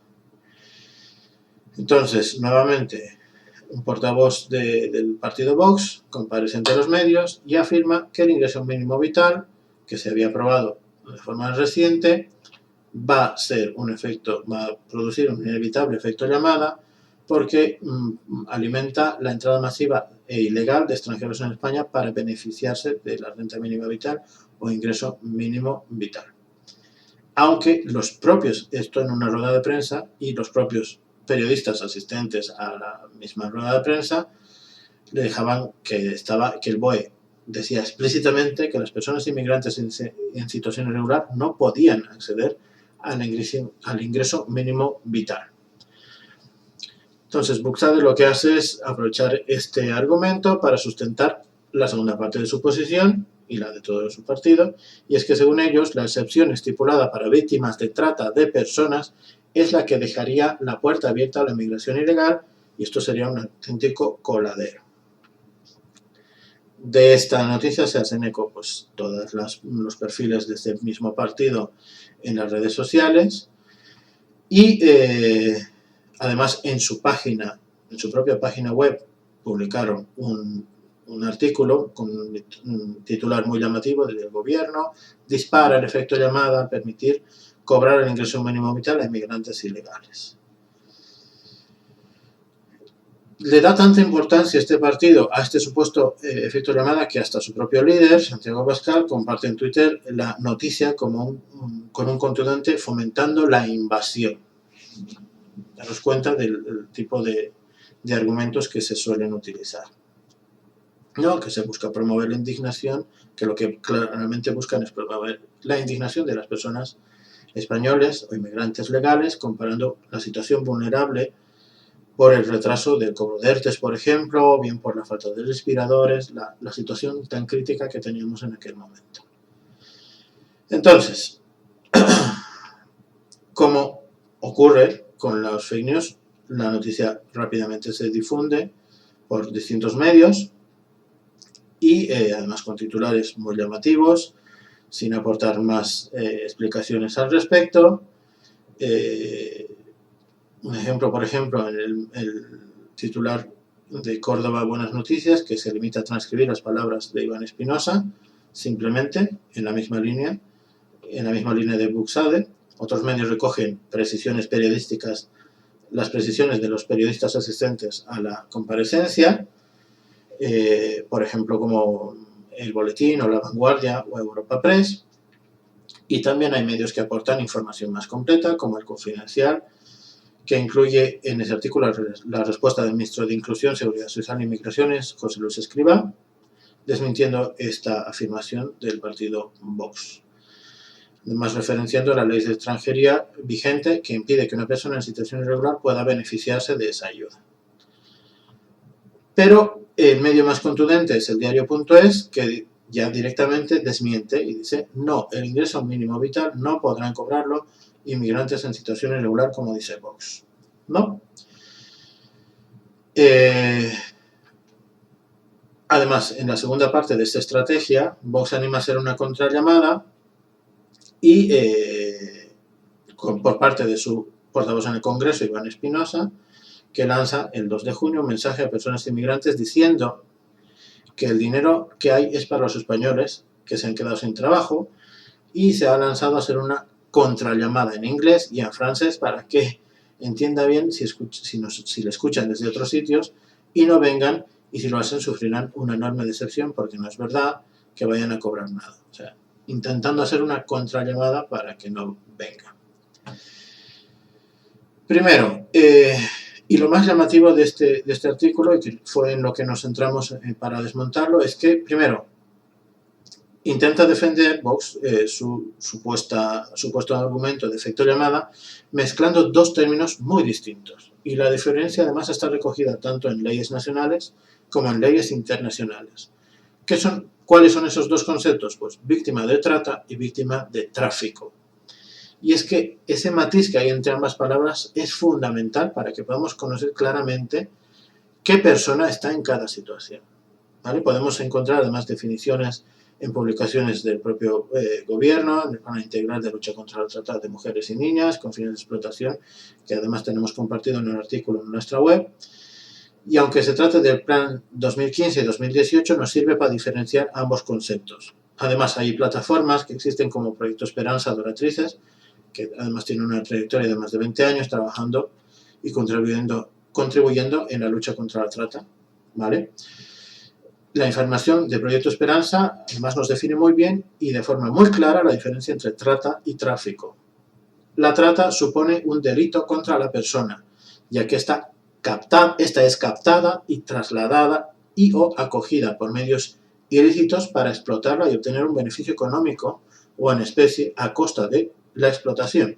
Entonces, nuevamente, un portavoz del partido Vox comparece ante los medios y afirma que el ingreso mínimo vital, que se había aprobado de forma reciente, va a producir un inevitable efecto llamada porque alimenta la entrada masiva e ilegal de extranjeros en España para beneficiarse de la renta mínima vital o ingreso mínimo vital. Aunque esto en una rueda de prensa, y los propios periodistas asistentes a la misma rueda de prensa le dejaban que el BOE decía explícitamente que las personas inmigrantes en situación irregular no podían acceder al ingreso mínimo vital. Entonces, Buxade lo que hace es aprovechar este argumento para sustentar la segunda parte de su posición y la de todo su partido, y es que según ellos la excepción estipulada para víctimas de trata de personas es la que dejaría la puerta abierta a la inmigración ilegal, y esto sería un auténtico coladero. De esta noticia se hacen eco pues, todos los perfiles de este mismo partido en las redes sociales, y además en su propia página web publicaron un artículo con un titular muy llamativo del gobierno: dispara el efecto llamada a permitir cobrar el ingreso mínimo vital a inmigrantes ilegales. Le da tanta importancia este partido a este supuesto efecto llamada que hasta su propio líder, Santiago Abascal, comparte en Twitter la noticia con un contundente fomentando la invasión. Daros cuenta del tipo de argumentos que se suelen utilizar. No, que se busca promover la indignación, que lo que claramente buscan es promover la indignación de las personas españoles o inmigrantes legales, comparando la situación vulnerable por el retraso del cobro de ERTES, por ejemplo, o bien por la falta de respiradores, la situación tan crítica que teníamos en aquel momento. Entonces, como ocurre con los fake news, la noticia rápidamente se difunde por distintos medios y además con titulares muy llamativos, sin aportar más explicaciones al respecto. Un ejemplo, por ejemplo, en el titular de Córdoba Buenas Noticias, que se limita a transcribir las palabras de Iván Espinosa, simplemente en la misma línea de Buxade. Otros medios recogen precisiones periodísticas, las precisiones de los periodistas asistentes a la comparecencia, por ejemplo, como El Boletín o La Vanguardia o Europa Press. Y también hay medios que aportan información más completa, como El Confidencial, que incluye en ese artículo la respuesta del ministro de Inclusión, Seguridad Social y Migraciones, José Luis Escrivá, desmintiendo esta afirmación del partido Vox. Además, referenciando la ley de extranjería vigente que impide que una persona en situación irregular pueda beneficiarse de esa ayuda. Pero el medio más contundente es el diario.es, que ya directamente desmiente y dice: no, el ingreso mínimo vital no podrán cobrarlo inmigrantes en situación irregular, como dice Vox. ¿No? Además, en la segunda parte de esta estrategia, Vox anima a hacer una contrallamada y por parte de su portavoz en el Congreso, Iván Espinosa, que lanza el 2 de junio un mensaje a personas inmigrantes diciendo que el dinero que hay es para los españoles que se han quedado sin trabajo, y se ha lanzado a hacer una contrallamada en inglés y en francés para que entienda bien si le escuchan desde otros sitios y no vengan, y si lo hacen sufrirán una enorme decepción, porque no es verdad que vayan a cobrar nada. O sea, intentando hacer una contrallamada para que no vengan. Primero, y lo más llamativo de este artículo, y que fue en lo que nos centramos para desmontarlo, es que, primero, intenta defender Vox su supuesto argumento de efecto llamada mezclando dos términos muy distintos. Y la diferencia además está recogida tanto en leyes nacionales como en leyes internacionales. ¿Cuáles son esos dos conceptos? Pues víctima de trata y víctima de tráfico. Y es que ese matiz que hay entre ambas palabras es fundamental para que podamos conocer claramente qué persona está en cada situación. ¿Vale? Podemos encontrar además definiciones en publicaciones del propio gobierno, en el Plan Integral de Lucha contra la Trata de Mujeres y Niñas con fines de explotación, que además tenemos compartido en el artículo en nuestra web. Y aunque se trate del plan 2015 y 2018, nos sirve para diferenciar ambos conceptos. Además, hay plataformas que existen como Proyecto Esperanza Adoratrices, que además tienen una trayectoria de más de 20 años trabajando y contribuyendo en la lucha contra la trata. ¿Vale? La información de Proyecto Esperanza además nos define muy bien y de forma muy clara la diferencia entre trata y tráfico. La trata supone un delito contra la persona, ya que esta es captada y trasladada y o acogida por medios ilícitos para explotarla y obtener un beneficio económico o en especie a costa de la explotación.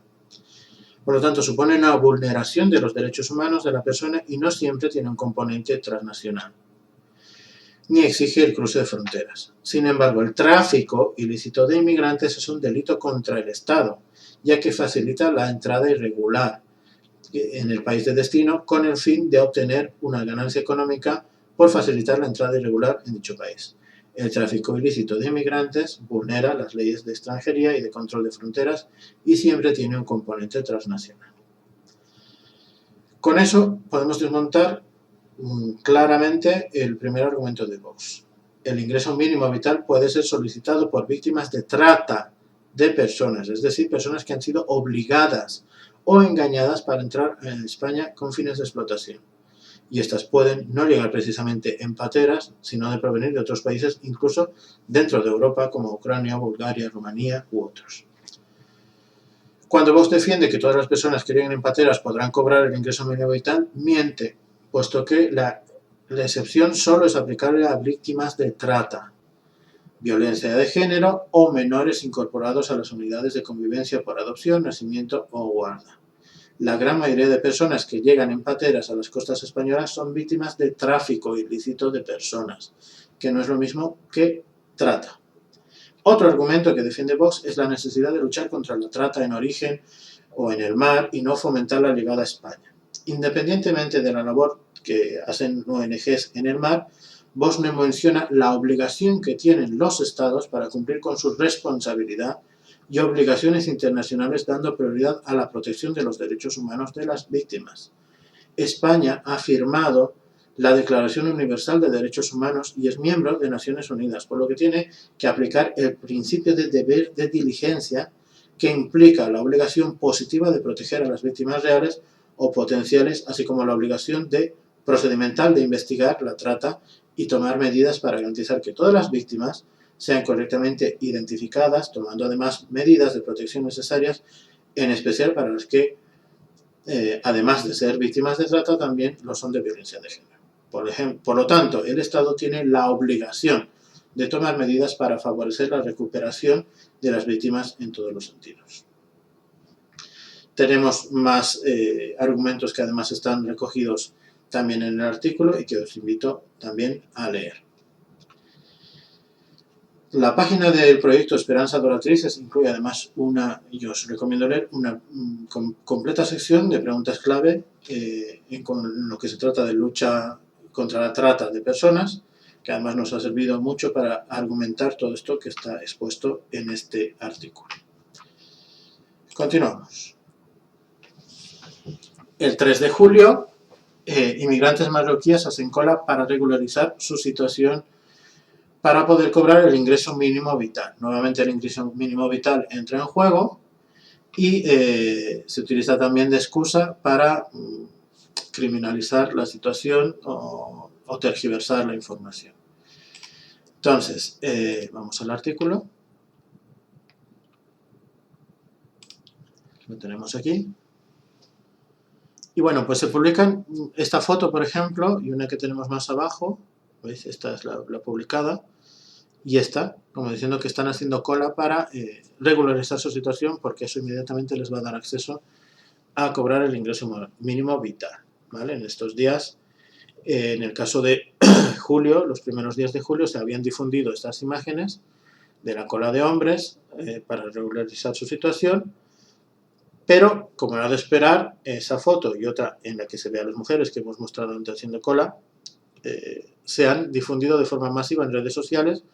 Por lo tanto, supone una vulneración de los derechos humanos de la persona y no siempre tiene un componente transnacional. ni exige el cruce de fronteras. Sin embargo, el tráfico ilícito de inmigrantes es un delito contra el Estado, ya que facilita la entrada irregular en el país de destino con el fin de obtener una ganancia económica por facilitar la entrada irregular en dicho país. El tráfico ilícito de inmigrantes vulnera las leyes de extranjería y de control de fronteras y siempre tiene un componente transnacional. Con eso podemos desmontar claramente el primer argumento de Vox. El ingreso mínimo vital puede ser solicitado por víctimas de trata de personas, es decir, personas que han sido obligadas o engañadas para entrar en España con fines de explotación. Y estas pueden no llegar precisamente en pateras, sino de provenir de otros países, incluso dentro de Europa, como Ucrania, Bulgaria, Rumanía u otros. Cuando Vox defiende que todas las personas que lleguen en pateras podrán cobrar el ingreso mínimo vital, miente, puesto que la excepción solo es aplicable a víctimas de trata, violencia de género o menores incorporados a las unidades de convivencia por adopción, nacimiento o guarda. La gran mayoría de personas que llegan en pateras a las costas españolas son víctimas de tráfico ilícito de personas, que no es lo mismo que trata. Otro argumento que defiende Vox es la necesidad de luchar contra la trata en origen o en el mar y no fomentar la llegada a España. Independientemente de la labor que hacen ONGs en el mar, Vox no menciona la obligación que tienen los estados para cumplir con su responsabilidad y obligaciones internacionales, dando prioridad a la protección de los derechos humanos de las víctimas. España ha firmado la Declaración Universal de Derechos Humanos y es miembro de Naciones Unidas, por lo que tiene que aplicar el principio de deber de diligencia, que implica la obligación positiva de proteger a las víctimas reales o potenciales, así como la obligación procedimental de investigar la trata y tomar medidas para garantizar que todas las víctimas sean correctamente identificadas, tomando además medidas de protección necesarias, en especial para las que, además de ser víctimas de trata, también lo son de violencia de género. Por lo tanto, el Estado tiene la obligación de tomar medidas para favorecer la recuperación de las víctimas en todos los sentidos. Tenemos más argumentos que además están recogidos también en el artículo y que os invito también a leer. La página del proyecto Esperanza Adoratrices incluye además y os recomiendo leer una completa sección de preguntas clave con lo que se trata de lucha contra la trata de personas, que además nos ha servido mucho para argumentar todo esto que está expuesto en este artículo. Continuamos. El 3 de julio, inmigrantes marroquíes hacen cola para regularizar su situación para poder cobrar el ingreso mínimo vital. Nuevamente el ingreso mínimo vital entra en juego y se utiliza también de excusa para criminalizar la situación o tergiversar la información. Entonces, vamos al artículo. Lo tenemos aquí. Y bueno, pues se publican esta foto, por ejemplo, y una que tenemos más abajo. ¿Veis? Esta es la publicada. Y esta, como diciendo que están haciendo cola para regularizar su situación, porque eso inmediatamente les va a dar acceso a cobrar el ingreso mínimo vital, ¿vale? En estos días, en el caso de julio, los primeros días de julio, se habían difundido estas imágenes de la cola de hombres para regularizar su situación, pero, como era de esperar, esa foto y otra en la que se ve a las mujeres que hemos mostrado antes haciendo cola, se han difundido de forma masiva en redes sociales,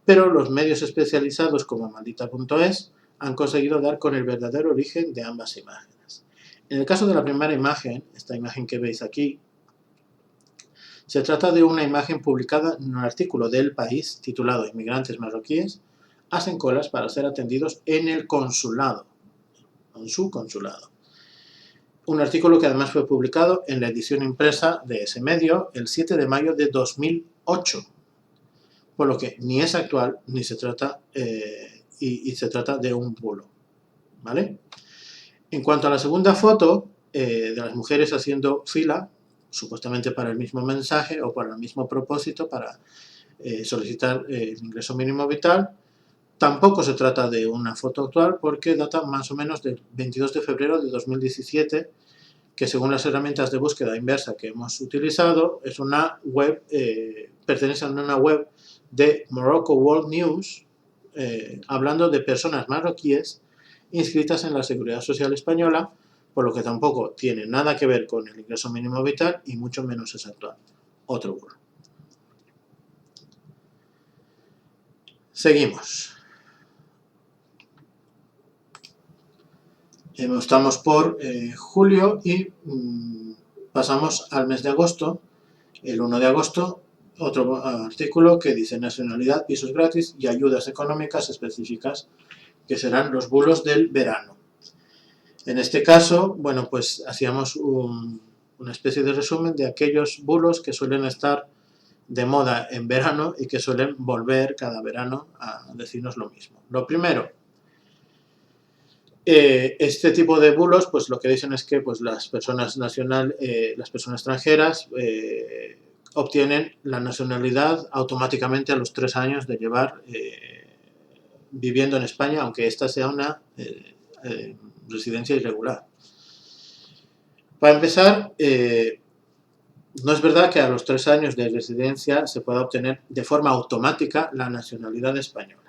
pero los medios especializados como Maldita.es han conseguido dar con el verdadero origen de ambas imágenes. En el caso de la primera imagen, esta imagen que veis aquí, se trata de una imagen publicada en un artículo del País titulado Inmigrantes marroquíes hacen colas para ser atendidos en el consulado, en su consulado. Un artículo que además fue publicado en la edición impresa de ese medio el 7 de mayo de 2008. Por lo que ni es actual ni se trata y se trata de un bulo, ¿vale? En cuanto a la segunda foto de las mujeres haciendo fila, supuestamente para el mismo mensaje o para el mismo propósito, para solicitar el ingreso mínimo vital, tampoco se trata de una foto actual porque data más o menos del 22 de febrero de 2017, que según las herramientas de búsqueda inversa que hemos utilizado, es una web, pertenece a una web de Morocco World News, hablando de personas marroquíes inscritas en la Seguridad Social Española, por lo que tampoco tiene nada que ver con el ingreso mínimo vital y mucho menos es actual. Otro bulo. Seguimos. Estamos por julio y pasamos al mes de agosto. El 1 de agosto, otro artículo que dice nacionalidad, pisos gratis y ayudas económicas específicas, que serán los bulos del verano. En este caso, bueno, pues hacíamos una especie de resumen de aquellos bulos que suelen estar de moda en verano y que suelen volver cada verano a decirnos lo mismo. Lo primero, este tipo de bulos, pues lo que dicen es que pues, las personas extranjeras obtienen la nacionalidad automáticamente a los 3 años de llevar viviendo en España, aunque esta sea una residencia irregular. Para empezar, no es verdad que a los 3 años de residencia se pueda obtener de forma automática la nacionalidad española.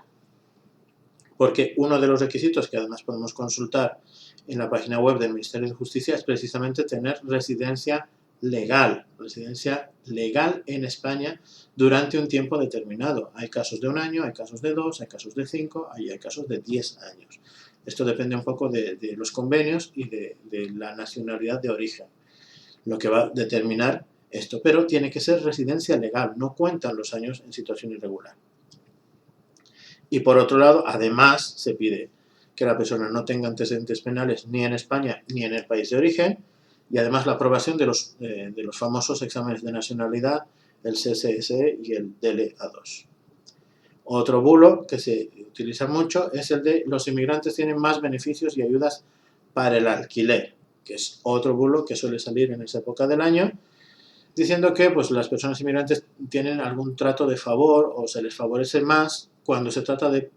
Porque uno de los requisitos que además podemos consultar en la página web del Ministerio de Justicia es precisamente tener residencia legal en España durante un tiempo determinado. Hay casos de 1 año, hay casos de 2, hay casos de 5, hay casos de 10 años. Esto depende un poco de los convenios y de la nacionalidad de origen, lo que va a determinar esto. Pero tiene que ser residencia legal, no cuentan los años en situación irregular. Y por otro lado, además, se pide que la persona no tenga antecedentes penales ni en España ni en el país de origen, y además la aprobación de los famosos exámenes de nacionalidad, el CSSE y el DLA2. Otro bulo que se utiliza mucho es el de los inmigrantes tienen más beneficios y ayudas para el alquiler, que es otro bulo que suele salir en esa época del año, diciendo que pues, las personas inmigrantes tienen algún trato de favor o se les favorece más cuando se trata de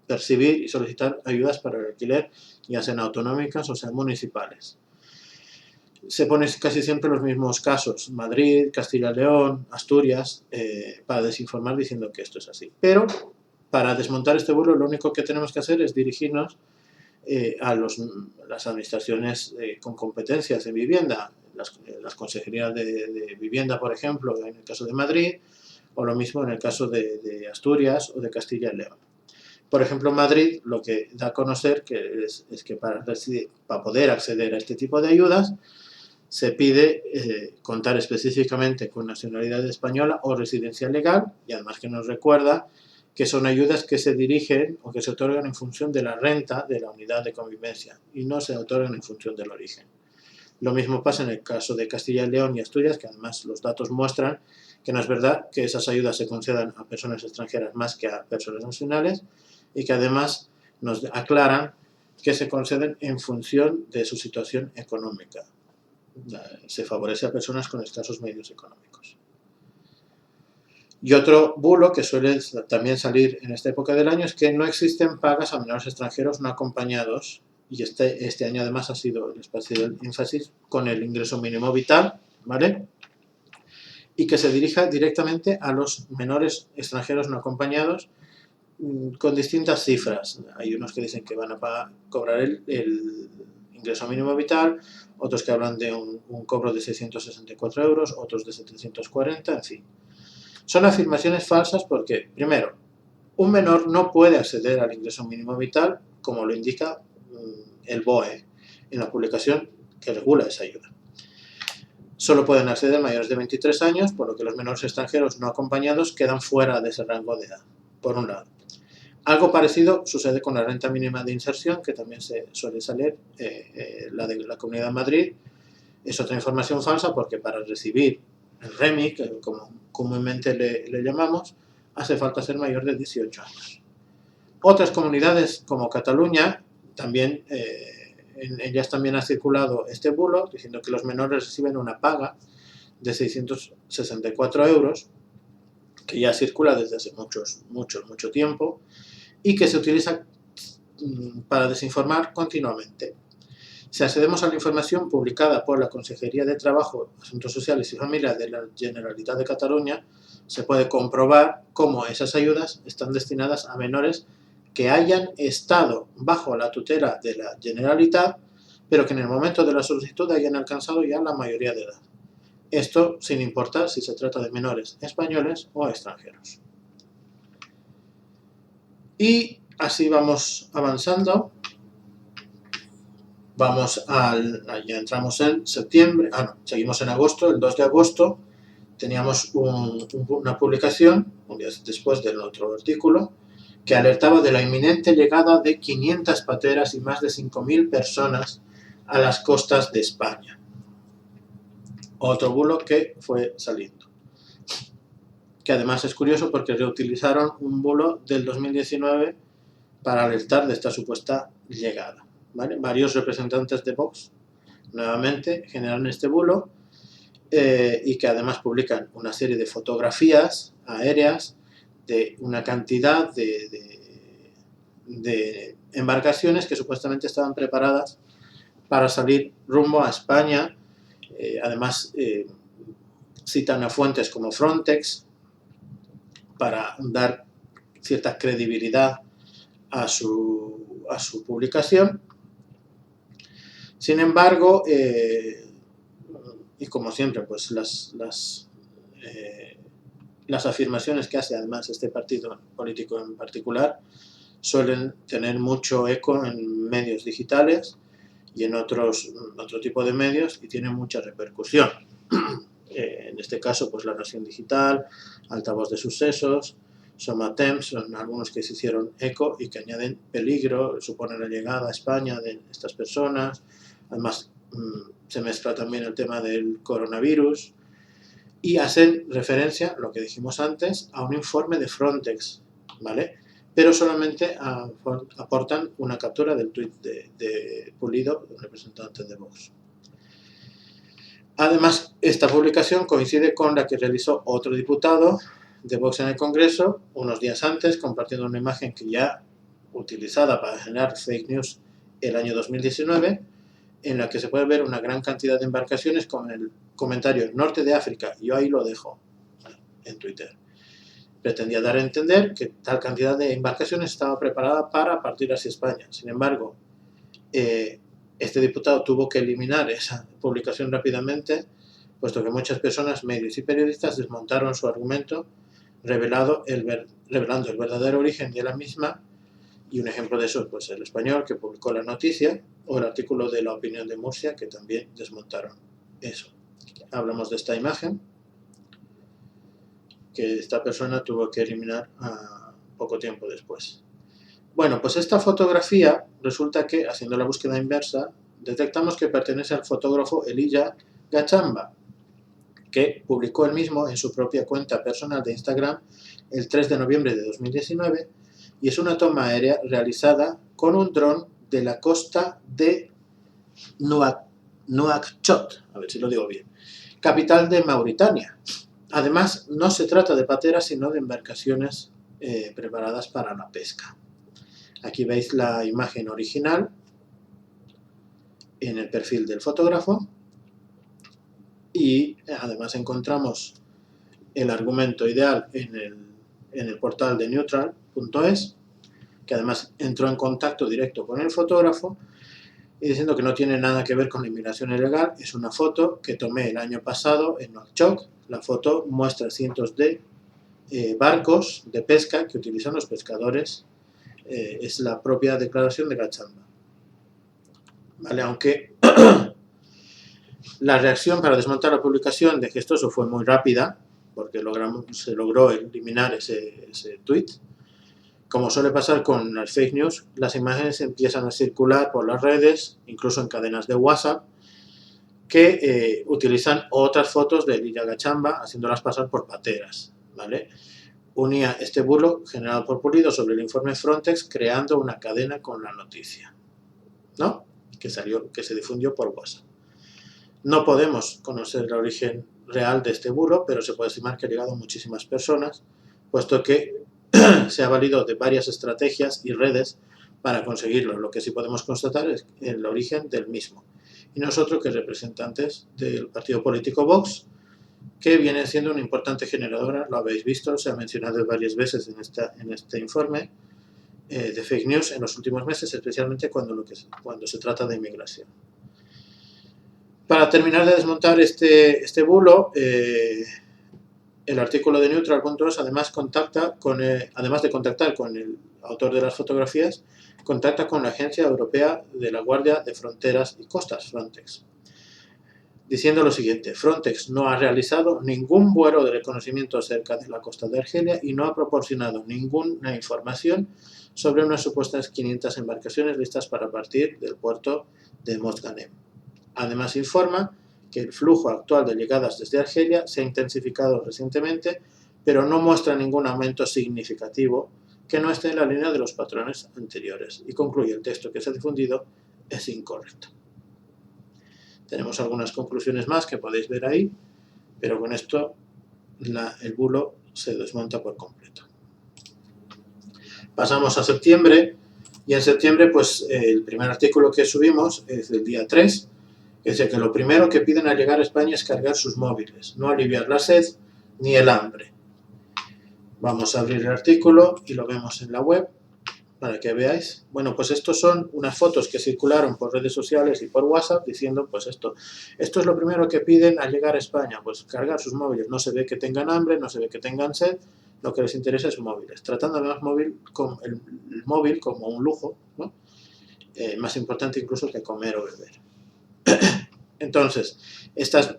percibir y solicitar ayudas para el alquiler, ya sean autonómicas o sean municipales. Se ponen casi siempre los mismos casos, Madrid, Castilla y León, Asturias, para desinformar diciendo que esto es así. Pero para desmontar este bulo lo único que tenemos que hacer es dirigirnos a las administraciones con competencias en vivienda, las consejerías de vivienda, por ejemplo, en el caso de Madrid, o lo mismo en el caso de Asturias o de Castilla y León. Por ejemplo, Madrid lo que da a conocer que es que para poder acceder a este tipo de ayudas se pide contar específicamente con nacionalidad española o residencia legal, y además que nos recuerda que son ayudas que se dirigen o que se otorgan en función de la renta de la unidad de convivencia y no se otorgan en función del origen. Lo mismo pasa en el caso de Castilla y León y Asturias, que además los datos muestran que no es verdad que esas ayudas se concedan a personas extranjeras más que a personas nacionales, y que además nos aclaran que se conceden en función de su situación económica. Se favorece a personas con escasos medios económicos. Y otro bulo que suele también salir en esta época del año es que no existen pagas a menores extranjeros no acompañados, y este año además ha sido el espacio del énfasis con el ingreso mínimo vital, ¿vale? Y que se dirija directamente a los menores extranjeros no acompañados con distintas cifras. Hay unos que dicen que van a cobrar el ingreso mínimo vital, otros que hablan de un cobro de 664 euros, otros de 740, en fin. Son afirmaciones falsas porque, primero, un menor no puede acceder al ingreso mínimo vital como lo indica el BOE en la publicación que regula esa ayuda. Solo pueden acceder mayores de 23 años, por lo que los menores extranjeros no acompañados quedan fuera de ese rango de edad, por un lado. Algo parecido sucede con la renta mínima de inserción, que también se suele salir, la de la Comunidad de Madrid. Es otra información falsa porque para recibir el REMI, como comúnmente le llamamos, hace falta ser mayor de 18 años. Otras comunidades como Cataluña, también, en ellas también ha circulado este bulo, diciendo que los menores reciben una paga de 664 euros, que ya circula desde hace mucho tiempo, y que se utiliza para desinformar continuamente. Si accedemos a la información publicada por la Consejería de Trabajo, Asuntos Sociales y Familia de la Generalitat de Cataluña, se puede comprobar cómo esas ayudas están destinadas a menores que hayan estado bajo la tutela de la Generalitat, pero que en el momento de la solicitud hayan alcanzado ya la mayoría de edad. Esto sin importar si se trata de menores españoles o extranjeros. Y así vamos avanzando. Ya entramos en septiembre, seguimos en agosto, el 2 de agosto teníamos una publicación, un día después del otro artículo, que alertaba de la inminente llegada de 500 pateras y más de 5.000 personas a las costas de España. Otro bulo que fue saliendo. Que además es curioso porque reutilizaron un bulo del 2019 para alertar de esta supuesta llegada. ¿Vale? Varios representantes de Vox nuevamente generan este bulo y que además publican una serie de fotografías aéreas de una cantidad de embarcaciones que supuestamente estaban preparadas para salir rumbo a España. Además citan a fuentes como Frontex para dar cierta credibilidad a su publicación. Sin embargo, y como siempre, pues las afirmaciones que hace además este partido político en particular suelen tener mucho eco en medios digitales y en otro tipo de medios y tienen mucha repercusión. En este caso, pues La Nación Digital, Altavoz de Sucesos, Somatemps, son algunos que se hicieron eco y que añaden peligro, supone la llegada a España de estas personas. Además, se mezcla también el tema del coronavirus y hacen referencia, lo que dijimos antes, a un informe de Frontex, ¿vale? Pero solamente aportan una captura del tuit de Pulido, representante de Vox. Además, esta publicación coincide con la que realizó otro diputado de Vox en el Congreso unos días antes, compartiendo una imagen que ya utilizada para generar fake news el año 2019, en la que se puede ver una gran cantidad de embarcaciones con el comentario Norte de África. Yo ahí lo dejo en Twitter. Pretendía dar a entender que tal cantidad de embarcaciones estaba preparada para partir hacia España. Sin embargo, este diputado tuvo que eliminar esa publicación rápidamente, puesto que muchas personas, medios y periodistas desmontaron su argumento, revelando el verdadero origen de la misma. Y un ejemplo de eso, pues El Español, que publicó la noticia, o el artículo de La Opinión de Murcia, que también desmontaron eso. Hablamos de esta imagen que esta persona tuvo que eliminar poco tiempo después. Bueno, pues esta fotografía resulta que, haciendo la búsqueda inversa, detectamos que pertenece al fotógrafo Elijah Gachamba, que publicó él mismo en su propia cuenta personal de Instagram el 3 de noviembre de 2019, y es una toma aérea realizada con un dron de la costa de Nouakchott, a ver si lo digo bien, capital de Mauritania. Además, no se trata de pateras, sino de embarcaciones preparadas para la pesca. Aquí veis la imagen original en el perfil del fotógrafo y además encontramos el argumento ideal en el portal de neutral.es, que además entró en contacto directo con el fotógrafo y diciendo que no tiene nada que ver con la inmigración ilegal. Es una foto que tomé el año pasado en Nouakchott. La foto muestra cientos de barcos de pesca que utilizan los pescadores. Es la propia declaración de Gachamba. ¿Vale? Aunque la reacción para desmontar la publicación de Gestoso fue muy rápida, porque se logró eliminar ese tweet. Como suele pasar con las fake news, las imágenes empiezan a circular por las redes, incluso en cadenas de WhatsApp, que utilizan otras fotos de Elijah Gachamba haciéndolas pasar por pateras, ¿vale? Unía este bulo generado por Pulido sobre el informe Frontex, creando una cadena con la noticia, ¿no? Que se difundió por WhatsApp. No podemos conocer el origen real de este bulo, pero se puede estimar que ha llegado a muchísimas personas, puesto que se ha valido de varias estrategias y redes para conseguirlo. Lo que sí podemos constatar es el origen del mismo. Y nosotros, que representantes del partido político Vox, que viene siendo una importante generadora, lo habéis visto, se ha mencionado varias veces en este informe, de fake news en los últimos meses, especialmente cuando se trata de inmigración. Para terminar de desmontar este bulo, el artículo de Neutral.es además de contactar con el autor de las fotografías, contacta con la Agencia Europea de la Guardia de Fronteras y Costas, Frontex, diciendo lo siguiente: Frontex no ha realizado ningún vuelo de reconocimiento cerca de la costa de Argelia y no ha proporcionado ninguna información sobre unas supuestas 500 embarcaciones listas para partir del puerto de Mosganem. Además informa que el flujo actual de llegadas desde Argelia se ha intensificado recientemente, pero no muestra ningún aumento significativo que no esté en la línea de los patrones anteriores, y concluye: el texto que se ha difundido es incorrecto. Tenemos algunas conclusiones más que podéis ver ahí, pero con esto el bulo se desmonta por completo. Pasamos a septiembre, y en septiembre pues el primer artículo que subimos es del día 3, que dice que lo primero que piden al llegar a España es cargar sus móviles, no aliviar la sed ni el hambre. Vamos a abrir el artículo y lo vemos en la web para que veáis. Bueno, pues estos son unas fotos que circularon por redes sociales y por WhatsApp diciendo pues esto es lo primero que piden al llegar a España, pues cargar sus móviles. No se ve que tengan hambre, no se ve que tengan sed, lo que les interesa es móviles, tratando además el móvil como un lujo, ¿no? Más importante incluso que comer o beber. Entonces, estas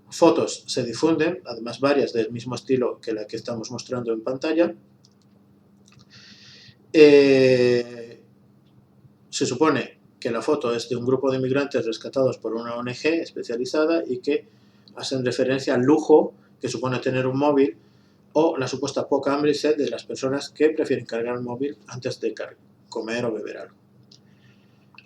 fotos se difunden, además varias del mismo estilo que la que estamos mostrando en pantalla. Se supone que la foto es de un grupo de inmigrantes rescatados por una ONG especializada y que hacen referencia al lujo que supone tener un móvil o la supuesta poca hambre y sed de las personas que prefieren cargar el móvil antes de comer o beber algo.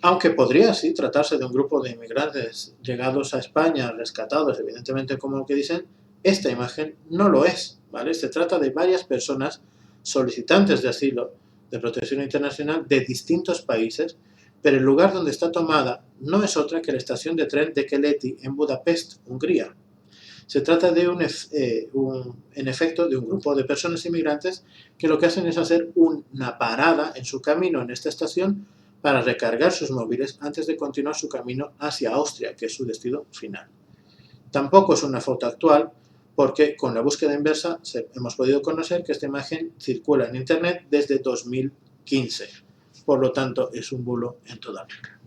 Aunque podría sí tratarse de un grupo de inmigrantes llegados a España, rescatados, evidentemente como lo que dicen, esta imagen no lo es, ¿vale? Se trata de varias personas solicitantes de asilo, de protección internacional de distintos países, pero el lugar donde está tomada no es otra que la estación de tren de Keleti en Budapest, Hungría. Se trata de en efecto de un grupo de personas inmigrantes que lo que hacen es hacer una parada en su camino en esta estación para recargar sus móviles antes de continuar su camino hacia Austria, que es su destino final. Tampoco es una foto actual, porque con la búsqueda inversa hemos podido conocer que esta imagen circula en Internet desde 2015. Por lo tanto, es un bulo en toda regla.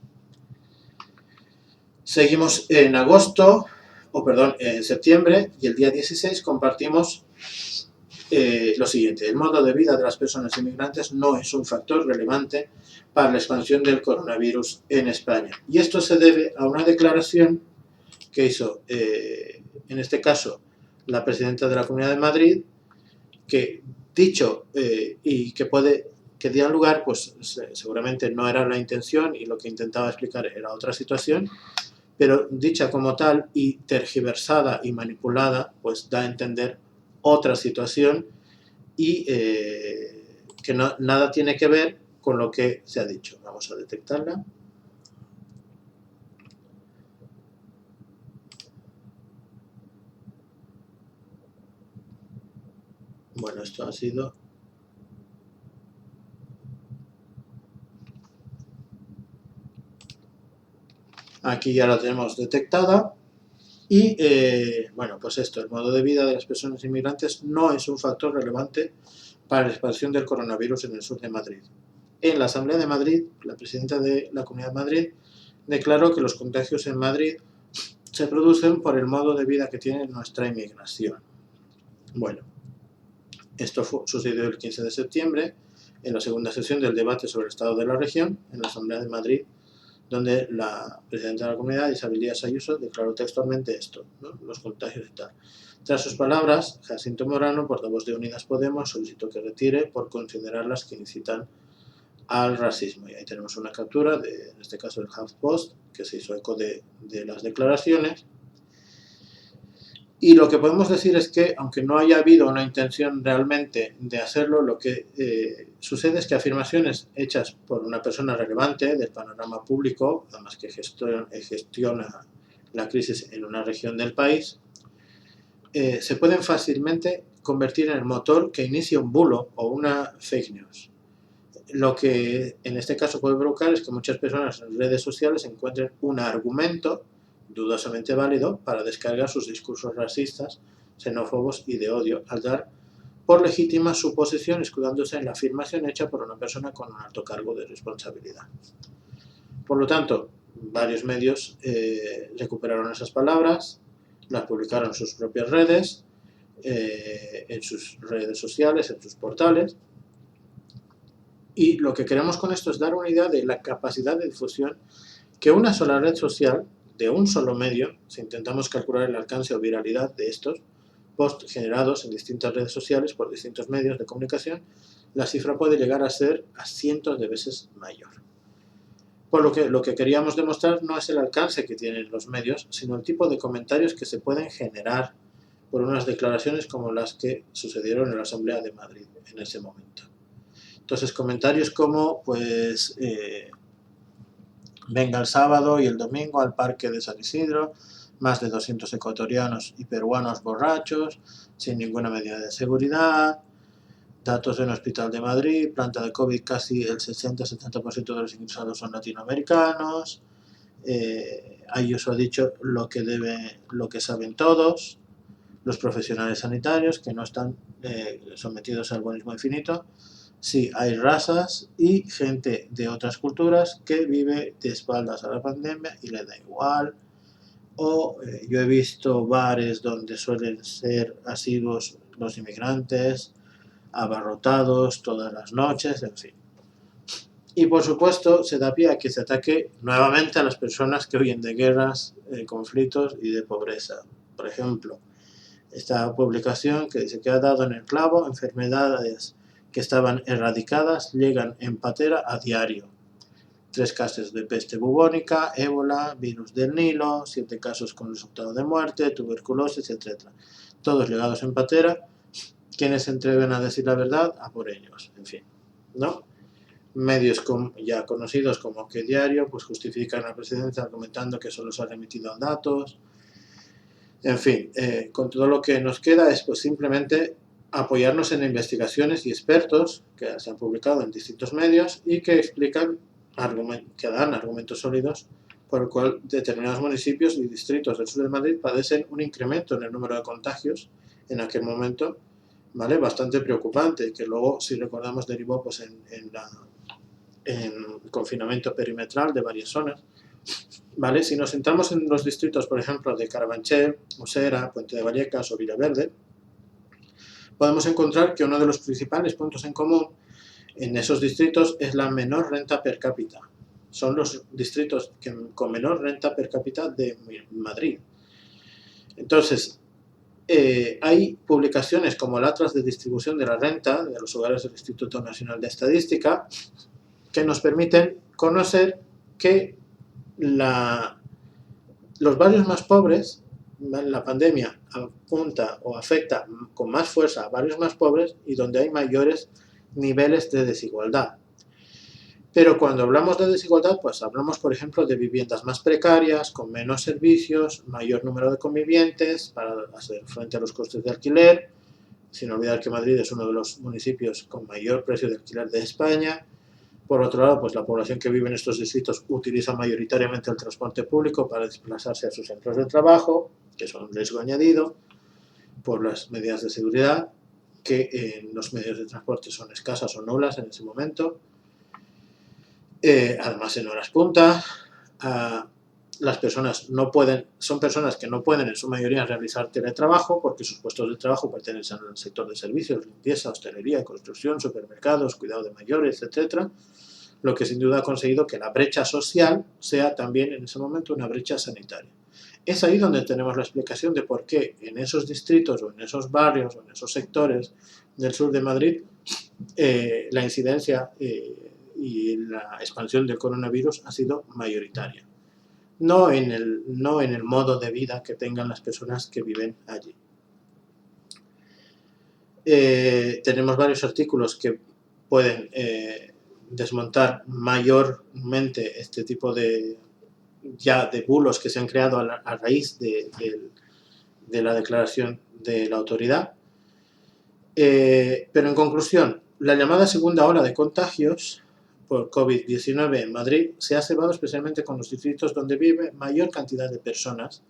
Seguimos en en septiembre, y el día 16 compartimos lo siguiente: el modo de vida de las personas inmigrantes no es un factor relevante para la expansión del coronavirus en España. Y esto se debe a una declaración que hizo, en este caso, la presidenta de la Comunidad de Madrid, que dicho y que dio lugar, pues seguramente no era la intención y lo que intentaba explicar era otra situación, pero dicha como tal y tergiversada y manipulada, pues da a entender otra situación y que nada tiene que ver con lo que se ha dicho. Vamos a detectarla. Bueno, esto ha sido... Aquí ya la tenemos detectada. Y, bueno, pues esto, el modo de vida de las personas inmigrantes no es un factor relevante para la expansión del coronavirus en el sur de Madrid. En la Asamblea de Madrid, la presidenta de la Comunidad de Madrid declaró que los contagios en Madrid se producen por el modo de vida que tiene nuestra inmigración. Bueno, esto sucedió el 15 de septiembre, en la segunda sesión del debate sobre el estado de la región, en la Asamblea de Madrid, donde la presidenta de la comunidad, Isabel Díaz Ayuso, declaró textualmente esto, ¿no? Los contagios y tal. Tras sus palabras, Jacinto Morano, portavoz de Unidas Podemos, solicitó que retire por considerarlas que incitan al racismo. Y ahí tenemos una captura, en este caso del HuffPost, que se hizo eco de las declaraciones. Y lo que podemos decir es que, aunque no haya habido una intención realmente de hacerlo, lo que sucede es que afirmaciones hechas por una persona relevante del panorama público, además que gestiona la crisis en una región del país, se pueden fácilmente convertir en el motor que inicia un bulo o una fake news. Lo que en este caso puede provocar es que muchas personas en redes sociales encuentren un argumento dudosamente válido para descargar sus discursos racistas, xenófobos y de odio, al dar por legítima su posición escudándose en la afirmación hecha por una persona con un alto cargo de responsabilidad. Por lo tanto, varios medios recuperaron esas palabras, las publicaron en sus propias redes, en sus redes sociales, en sus portales. Y lo que queremos con esto es dar una idea de la capacidad de difusión que una sola red social, de un solo medio, si intentamos calcular el alcance o viralidad de estos posts generados en distintas redes sociales por distintos medios de comunicación, la cifra puede llegar a ser a cientos de veces mayor. Por lo que queríamos demostrar no es el alcance que tienen los medios, sino el tipo de comentarios que se pueden generar por unas declaraciones como las que sucedieron en la Asamblea de Madrid en ese momento. Entonces, comentarios como, pues, venga el sábado y el domingo al parque de San Isidro, más de 200 ecuatorianos y peruanos borrachos, sin ninguna medida de seguridad, datos de un hospital de Madrid, planta de COVID, casi el 60-70% de los ingresados son latinoamericanos. Ayuso ha dicho lo que saben todos, los profesionales sanitarios que no están sometidos al buenismo infinito. Sí, hay razas y gente de otras culturas que vive de espaldas a la pandemia y le da igual. O yo he visto bares donde suelen ser asiduos los inmigrantes, abarrotados todas las noches, en fin. Y por supuesto se da pie a que se ataque nuevamente a las personas que huyen de guerras, conflictos y de pobreza. Por ejemplo, esta publicación que dice que ha dado en el clavo, enfermedades que estaban erradicadas llegan en patera a diario. 3 casos de peste bubónica, ébola, virus del Nilo, 7 casos con resultado de muerte, tuberculosis, etc. Todos llegados en patera. Quienes se atreven a decir la verdad, a por ellos. En fin, ¿no? Medios ya conocidos como Que Diario pues justifican a la presidencia argumentando que solo se ha remitido a datos. En fin, con todo lo que nos queda es pues simplemente apoyarnos en investigaciones y expertos que se han publicado en distintos medios y que explican, que dan argumentos sólidos por el cual determinados municipios y distritos del sur de Madrid padecen un incremento en el número de contagios en aquel momento, ¿vale? Bastante preocupante, que luego, si recordamos, derivó pues en confinamiento perimetral de varias zonas. ¿Vale? Si nos centramos en los distritos, por ejemplo, de Carabanchel, Usera, Puente de Vallecas o Villaverde, podemos encontrar que uno de los principales puntos en común en esos distritos es la menor renta per cápita. Son los distritos con menor renta per cápita de Madrid. Entonces, hay publicaciones como el Atlas de Distribución de la Renta de los hogares del Instituto Nacional de Estadística que nos permiten conocer que los barrios más pobres, la pandemia apunta o afecta con más fuerza a barrios más pobres y donde hay mayores niveles de desigualdad. Pero cuando hablamos de desigualdad, pues hablamos, por ejemplo, de viviendas más precarias, con menos servicios, mayor número de convivientes para hacer frente a los costes de alquiler, sin olvidar que Madrid es uno de los municipios con mayor precio de alquiler de España. Por otro lado, pues la población que vive en estos distritos utiliza mayoritariamente el transporte público para desplazarse a sus centros de trabajo, que son un riesgo añadido por las medidas de seguridad, que en los medios de transporte son escasas o nulas en ese momento. Además, en horas punta, las personas son personas que no pueden en su mayoría realizar teletrabajo porque sus puestos de trabajo pertenecen al sector de servicios, limpieza, hostelería, construcción, supermercados, cuidado de mayores, etc. Lo que sin duda ha conseguido que la brecha social sea también en ese momento una brecha sanitaria. Es ahí donde tenemos la explicación de por qué en esos distritos o en esos barrios o en esos sectores del sur de Madrid la incidencia y la expansión del coronavirus ha sido mayoritaria. no en el modo de vida que tengan las personas que viven allí. Tenemos varios artículos que pueden desmontar mayormente este tipo de bulos que se han creado a raíz de la declaración de la autoridad. Pero en conclusión, la llamada segunda ola de contagios por COVID-19 en Madrid se ha cebado especialmente con los distritos donde vive mayor cantidad de personas,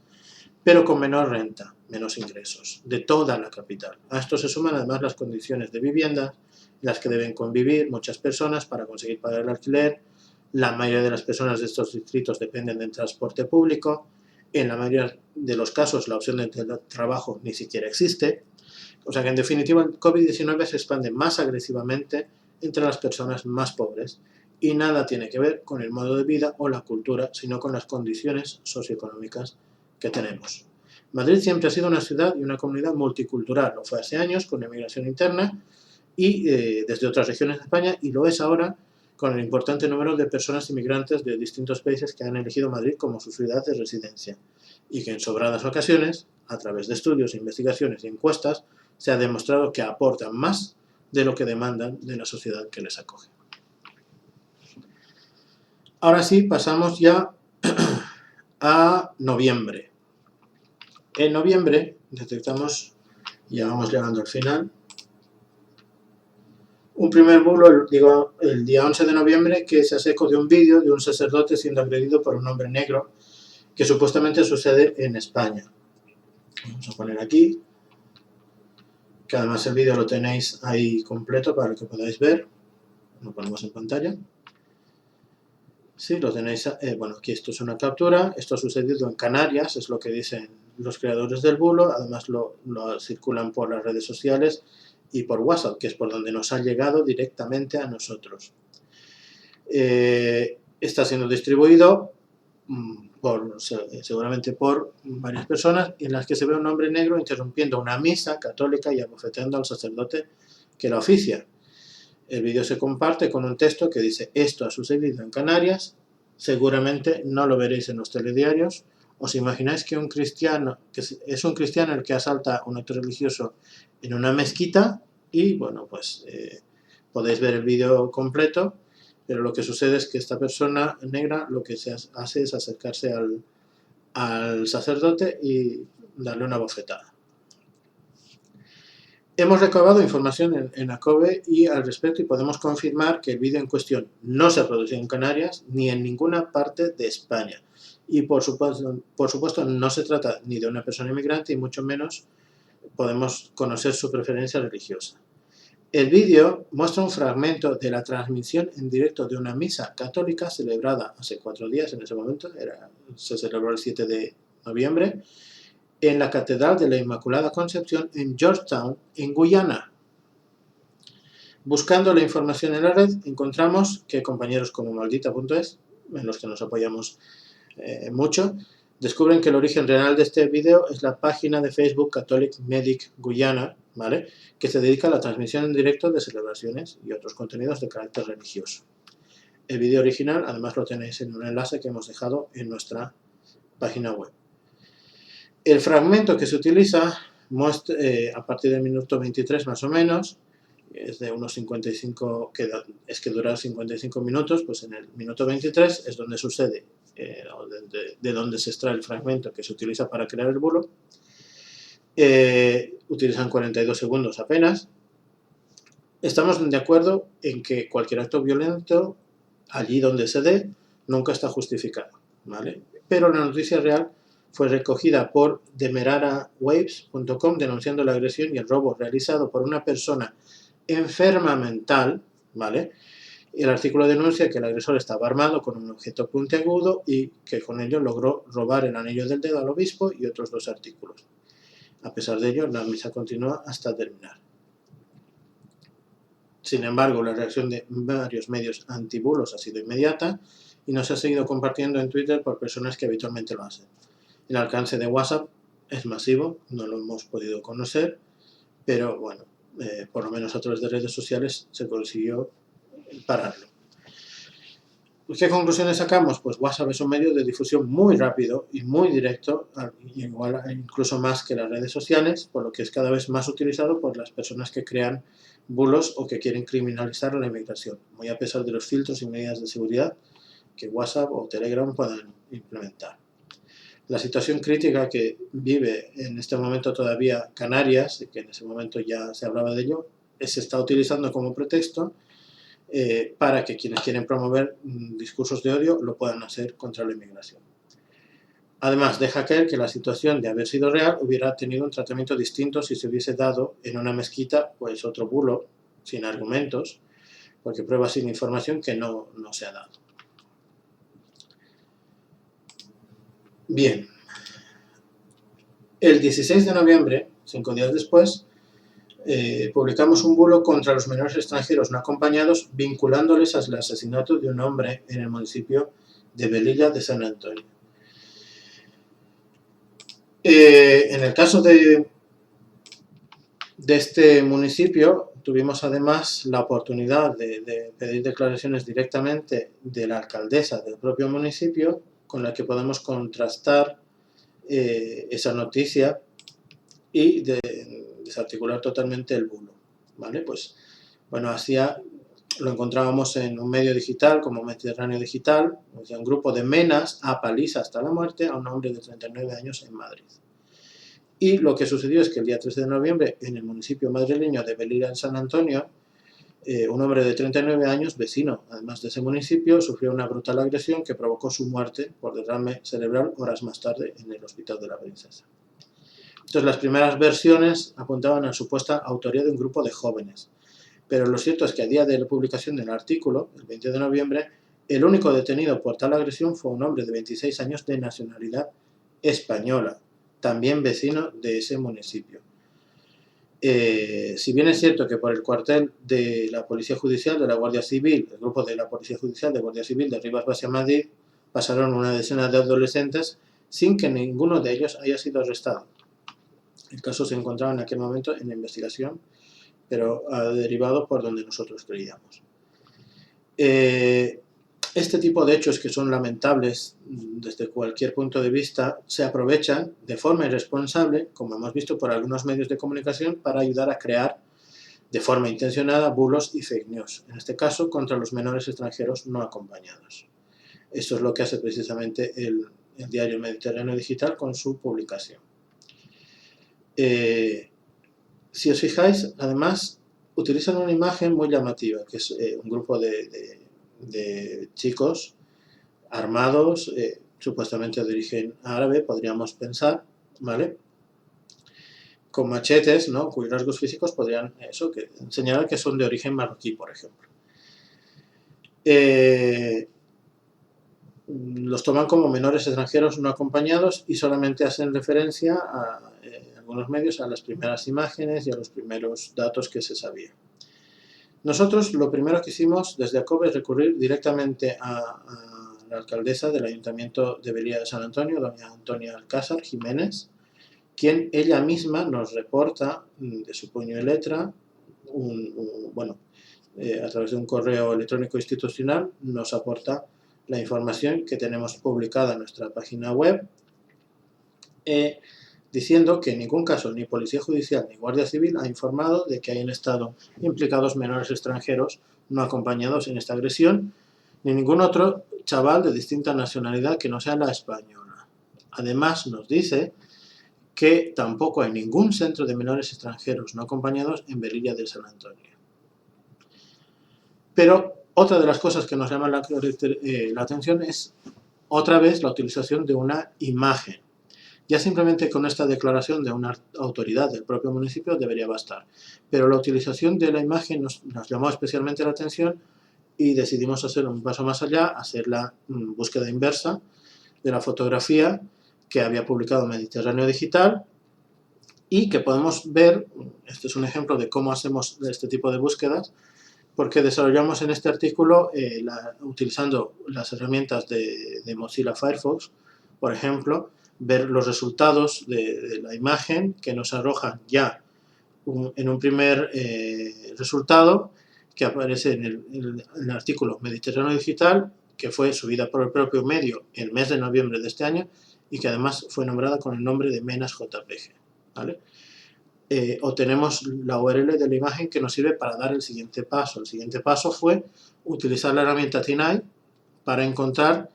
pero con menor renta, menos ingresos, de toda la capital. A esto se suman además las condiciones de vivienda en las que deben convivir muchas personas para conseguir pagar el alquiler. La mayoría de las personas de estos distritos dependen del transporte público. En la mayoría de los casos la opción de trabajo ni siquiera existe. O sea que en definitiva el COVID-19 se expande más agresivamente entre las personas más pobres y nada tiene que ver con el modo de vida o la cultura, sino con las condiciones socioeconómicas que tenemos. Madrid siempre ha sido una ciudad y una comunidad multicultural, lo fue hace años con la inmigración interna y desde otras regiones de España, y lo es ahora con el importante número de personas inmigrantes de distintos países que han elegido Madrid como su ciudad de residencia y que en sobradas ocasiones, a través de estudios, investigaciones y encuestas, se ha demostrado que aportan más de lo que demandan de la sociedad que les acoge. Ahora sí, pasamos ya a noviembre. En noviembre detectamos, ya vamos llegando al final, un primer bulo, digo, el día 11 de noviembre, que se hace eco de un vídeo de un sacerdote siendo agredido por un hombre negro que supuestamente sucede en España. Vamos a poner aquí, que además el vídeo lo tenéis ahí completo para que podáis ver. Lo ponemos en pantalla. Sí, lo tenéis. Bueno, aquí esto es una captura. Esto ha sucedido en Canarias, es lo que dicen los creadores del bulo. Además lo circulan por las redes sociales y por WhatsApp, que es por donde nos ha llegado directamente a nosotros. Está siendo distribuido seguramente por varias personas, en las que se ve un hombre negro interrumpiendo una misa católica y abofeteando al sacerdote que la oficia. El vídeo se comparte con un texto que dice: esto ha sucedido en Canarias, seguramente no lo veréis en los telediarios. ¿Os imagináis que es un cristiano el que asalta un acto religioso en una mezquita? Y bueno, pues podéis ver el vídeo completo, pero lo que sucede es que esta persona negra lo que se hace es acercarse al sacerdote y darle una bofetada. Hemos recabado información en ACOBE y al respecto, y podemos confirmar que el vídeo en cuestión no se ha producido en Canarias ni en ninguna parte de España. Y por supuesto no se trata ni de una persona inmigrante y mucho menos podemos conocer su preferencia religiosa. El vídeo muestra un fragmento de la transmisión en directo de una misa católica celebrada hace 4 días, en ese momento, se celebró el 7 de noviembre, en la Catedral de la Inmaculada Concepción en Georgetown, en Guyana. Buscando la información en la red, encontramos que compañeros como Maldita.es, en los que nos apoyamos mucho, descubren que el origen real de este vídeo es la página de Facebook Catholic Medic Guyana, ¿vale?, que se dedica a la transmisión en directo de celebraciones y otros contenidos de carácter religioso. El vídeo original, además, lo tenéis en un enlace que hemos dejado en nuestra página web. El fragmento que se utiliza muestra, a partir del minuto 23 más o menos, es de unos 55, que dura 55 minutos, pues en el minuto 23 es donde sucede, de donde se extrae el fragmento que se utiliza para crear el bulo. Utilizan 42 segundos apenas. Estamos de acuerdo en que cualquier acto violento, allí donde se dé, nunca está justificado, ¿vale? Pero la noticia real fue recogida por demerarawaves.com denunciando la agresión y el robo realizado por una persona enferma mental, ¿vale? El artículo denuncia que el agresor estaba armado con un objeto puntiagudo y que con ello logró robar el anillo del dedo al obispo y otros 2 artículos. A pesar de ello, la misa continúa hasta terminar. Sin embargo, la reacción de varios medios antibulos ha sido inmediata y no se ha seguido compartiendo en Twitter por personas que habitualmente lo hacen. El alcance de WhatsApp es masivo, no lo hemos podido conocer, pero bueno, por lo menos a través de redes sociales se consiguió pararlo. ¿Qué conclusiones sacamos? Pues WhatsApp es un medio de difusión muy rápido y muy directo, igual incluso más que las redes sociales, por lo que es cada vez más utilizado por las personas que crean bulos o que quieren criminalizar la inmigración, muy a pesar de los filtros y medidas de seguridad que WhatsApp o Telegram puedan implementar. La situación crítica que vive en este momento todavía Canarias, que en ese momento ya se hablaba de ello, se está utilizando como pretexto para que quienes quieren promover discursos de odio lo puedan hacer contra la inmigración. Además, deja caer que la situación de haber sido real hubiera tenido un tratamiento distinto si se hubiese dado en una mezquita pues otro bulo, sin argumentos, porque prueba sin información que no se ha dado. Bien, el 16 de noviembre, 5 días después, publicamos un bulo contra los menores extranjeros no acompañados, vinculándoles al asesinato de un hombre en el municipio de Velilla de San Antonio. En el caso de este municipio, tuvimos además la oportunidad de pedir declaraciones directamente de la alcaldesa del propio municipio, con la que podemos contrastar esa noticia y desarticular totalmente el bulo, ¿vale? Pues, bueno, lo encontrábamos en un medio digital como Mediterráneo Digital, o sea, un grupo de menas a paliza hasta la muerte a un hombre de 39 años en Madrid. Y lo que sucedió es que el día 13 de noviembre, en el municipio madrileño de Velilla en San Antonio, un hombre de 39 años, vecino además de ese municipio, sufrió una brutal agresión que provocó su muerte por derrame cerebral horas más tarde en el Hospital de la Princesa. Entonces, las primeras versiones apuntaban a supuesta autoría de un grupo de jóvenes, pero lo cierto es que a día de la publicación del artículo, el 20 de noviembre, el único detenido por tal agresión fue un hombre de 26 años de nacionalidad española, también vecino de ese municipio. Si bien es cierto que por el cuartel de la Policía Judicial, de la Guardia Civil, el grupo de la Policía Judicial de Guardia Civil de Rivas Vacia Madrid, pasaron una decena de adolescentes sin que ninguno de ellos haya sido arrestado. El caso se encontraba en aquel momento en investigación, pero ha derivado por donde nosotros creíamos. Este tipo de hechos, que son lamentables desde cualquier punto de vista, se aprovechan de forma irresponsable, como hemos visto por algunos medios de comunicación, para ayudar a crear de forma intencionada bulos y fake news, en este caso contra los menores extranjeros no acompañados. Eso es lo que hace precisamente el diario Mediterráneo Digital con su publicación. Si os fijáis, además, utilizan una imagen muy llamativa, que es un grupo de chicos armados, supuestamente de origen árabe, podríamos pensar, ¿vale? Con machetes, ¿no? Cuyos rasgos físicos podrían señalar que son de origen marroquí, por ejemplo. Los toman como menores extranjeros no acompañados y solamente hacen referencia a algunos medios a las primeras imágenes y a los primeros datos que se sabían. Nosotros lo primero que hicimos desde ACOBE es recurrir directamente a la alcaldesa del Ayuntamiento de Velilla de San Antonio, doña Antonia Alcázar Jiménez, quien ella misma nos reporta de su puño y letra, a través de un correo electrónico institucional, nos aporta la información que tenemos publicada en nuestra página web, diciendo que en ningún caso ni Policía Judicial ni Guardia Civil ha informado de que hayan estado implicados menores extranjeros no acompañados en esta agresión, ni ningún otro chaval de distinta nacionalidad que no sea la española. Además, nos dice que tampoco hay ningún centro de menores extranjeros no acompañados en Velilla de San Antonio. Pero otra de las cosas que nos llama la atención es otra vez la utilización de una imagen. Ya simplemente con esta declaración de una autoridad del propio municipio debería bastar. Pero la utilización de la imagen nos llamó especialmente la atención y decidimos hacer un paso más allá, hacer la búsqueda inversa de la fotografía que había publicado Mediterráneo Digital y que podemos ver, este es un ejemplo de cómo hacemos este tipo de búsquedas, porque desarrollamos en este artículo, utilizando las herramientas de Mozilla Firefox, por ejemplo, ver los resultados de la imagen que nos arrojan ya en un primer resultado que aparece en el artículo Mediterráneo Digital, que fue subida por el propio medio el mes de noviembre de este año y que además fue nombrada con el nombre de Menas JPG, ¿vale? O tenemos la URL de la imagen que nos sirve para dar el siguiente paso. El siguiente paso fue utilizar la herramienta TinEye para encontrar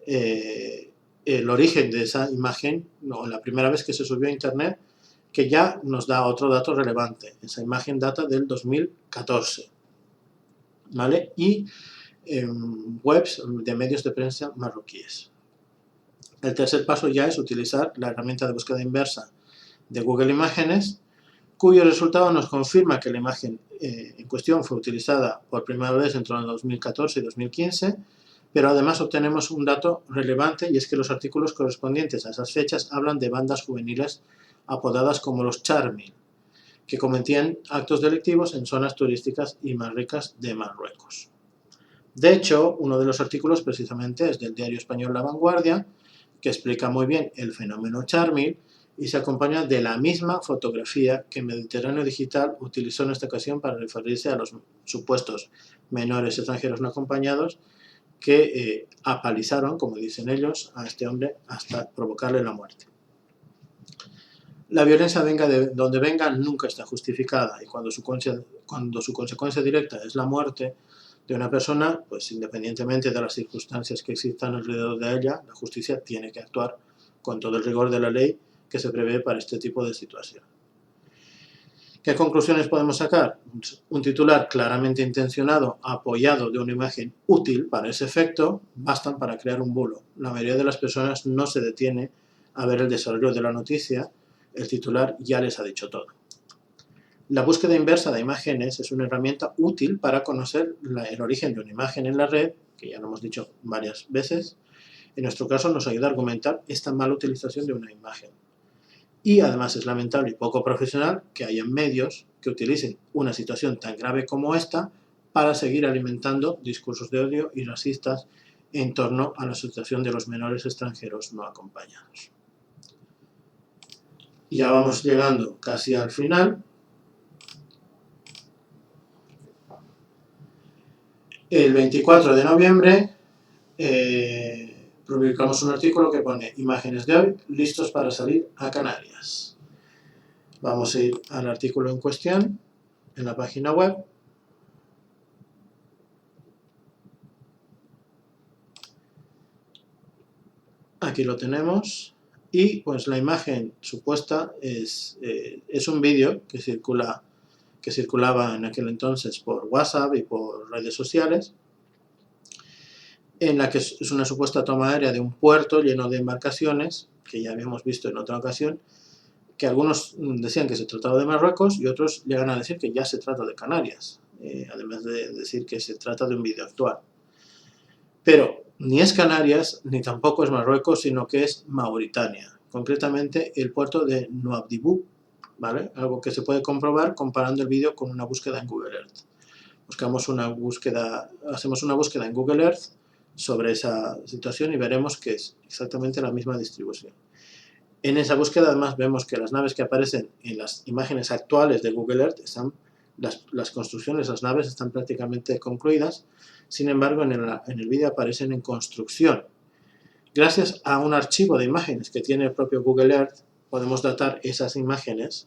el origen de esa imagen, la primera vez que se subió a internet, que ya nos da otro dato relevante. Esa imagen data del 2014, ¿vale? Y webs de medios de prensa marroquíes. El tercer paso ya es utilizar la herramienta de búsqueda inversa de Google Imágenes, cuyo resultado nos confirma que la imagen en cuestión fue utilizada por primera vez entre el 2014 y 2015, pero además obtenemos un dato relevante, y es que los artículos correspondientes a esas fechas hablan de bandas juveniles apodadas como los Charmil, que cometían actos delictivos en zonas turísticas y más ricas de Marruecos. De hecho, uno de los artículos precisamente es del diario español La Vanguardia, que explica muy bien el fenómeno Charmil y se acompaña de la misma fotografía que Mediterráneo Digital utilizó en esta ocasión para referirse a los supuestos menores extranjeros no acompañados que apalizaron, como dicen ellos, a este hombre hasta provocarle la muerte. La violencia, venga de donde venga, nunca está justificada, y cuando su consecuencia directa es la muerte de una persona, pues independientemente de las circunstancias que existan alrededor de ella, la justicia tiene que actuar con todo el rigor de la ley que se prevé para este tipo de situación. ¿Qué conclusiones podemos sacar? Un titular claramente intencionado, apoyado de una imagen útil para ese efecto, bastan para crear un bulo. La mayoría de las personas no se detiene a ver el desarrollo de la noticia, el titular ya les ha dicho todo. La búsqueda inversa de imágenes es una herramienta útil para conocer el origen de una imagen en la red, que ya lo hemos dicho varias veces. En nuestro caso nos ayuda a argumentar esta mala utilización de una imagen. Y además es lamentable y poco profesional que haya medios que utilicen una situación tan grave como esta para seguir alimentando discursos de odio y racistas en torno a la situación de los menores extranjeros no acompañados. Ya vamos llegando casi al final. El 24 de noviembre publicamos un artículo que pone imágenes de hoy listos para salir a Canarias. Vamos a ir al artículo en cuestión en la página web. Aquí lo tenemos y pues la imagen supuesta es un vídeo que circulaba en aquel entonces por WhatsApp y por redes sociales, en la que es una supuesta toma aérea de un puerto lleno de embarcaciones, que ya habíamos visto en otra ocasión, que algunos decían que se trataba de Marruecos y otros llegan a decir que ya se trata de Canarias, además de decir que se trata de un vídeo actual. Pero ni es Canarias ni tampoco es Marruecos, sino que es Mauritania, concretamente el puerto de Nouadhibou, ¿vale? Algo que se puede comprobar comparando el vídeo con una búsqueda en Google Earth. Hacemos una búsqueda en Google Earth sobre esa situación y veremos que es exactamente la misma distribución. En esa búsqueda además vemos que las naves que aparecen en las imágenes actuales de Google Earth las construcciones, las naves están prácticamente concluidas, sin embargo en el vídeo aparecen en construcción. Gracias a un archivo de imágenes que tiene el propio Google Earth, podemos datar esas imágenes,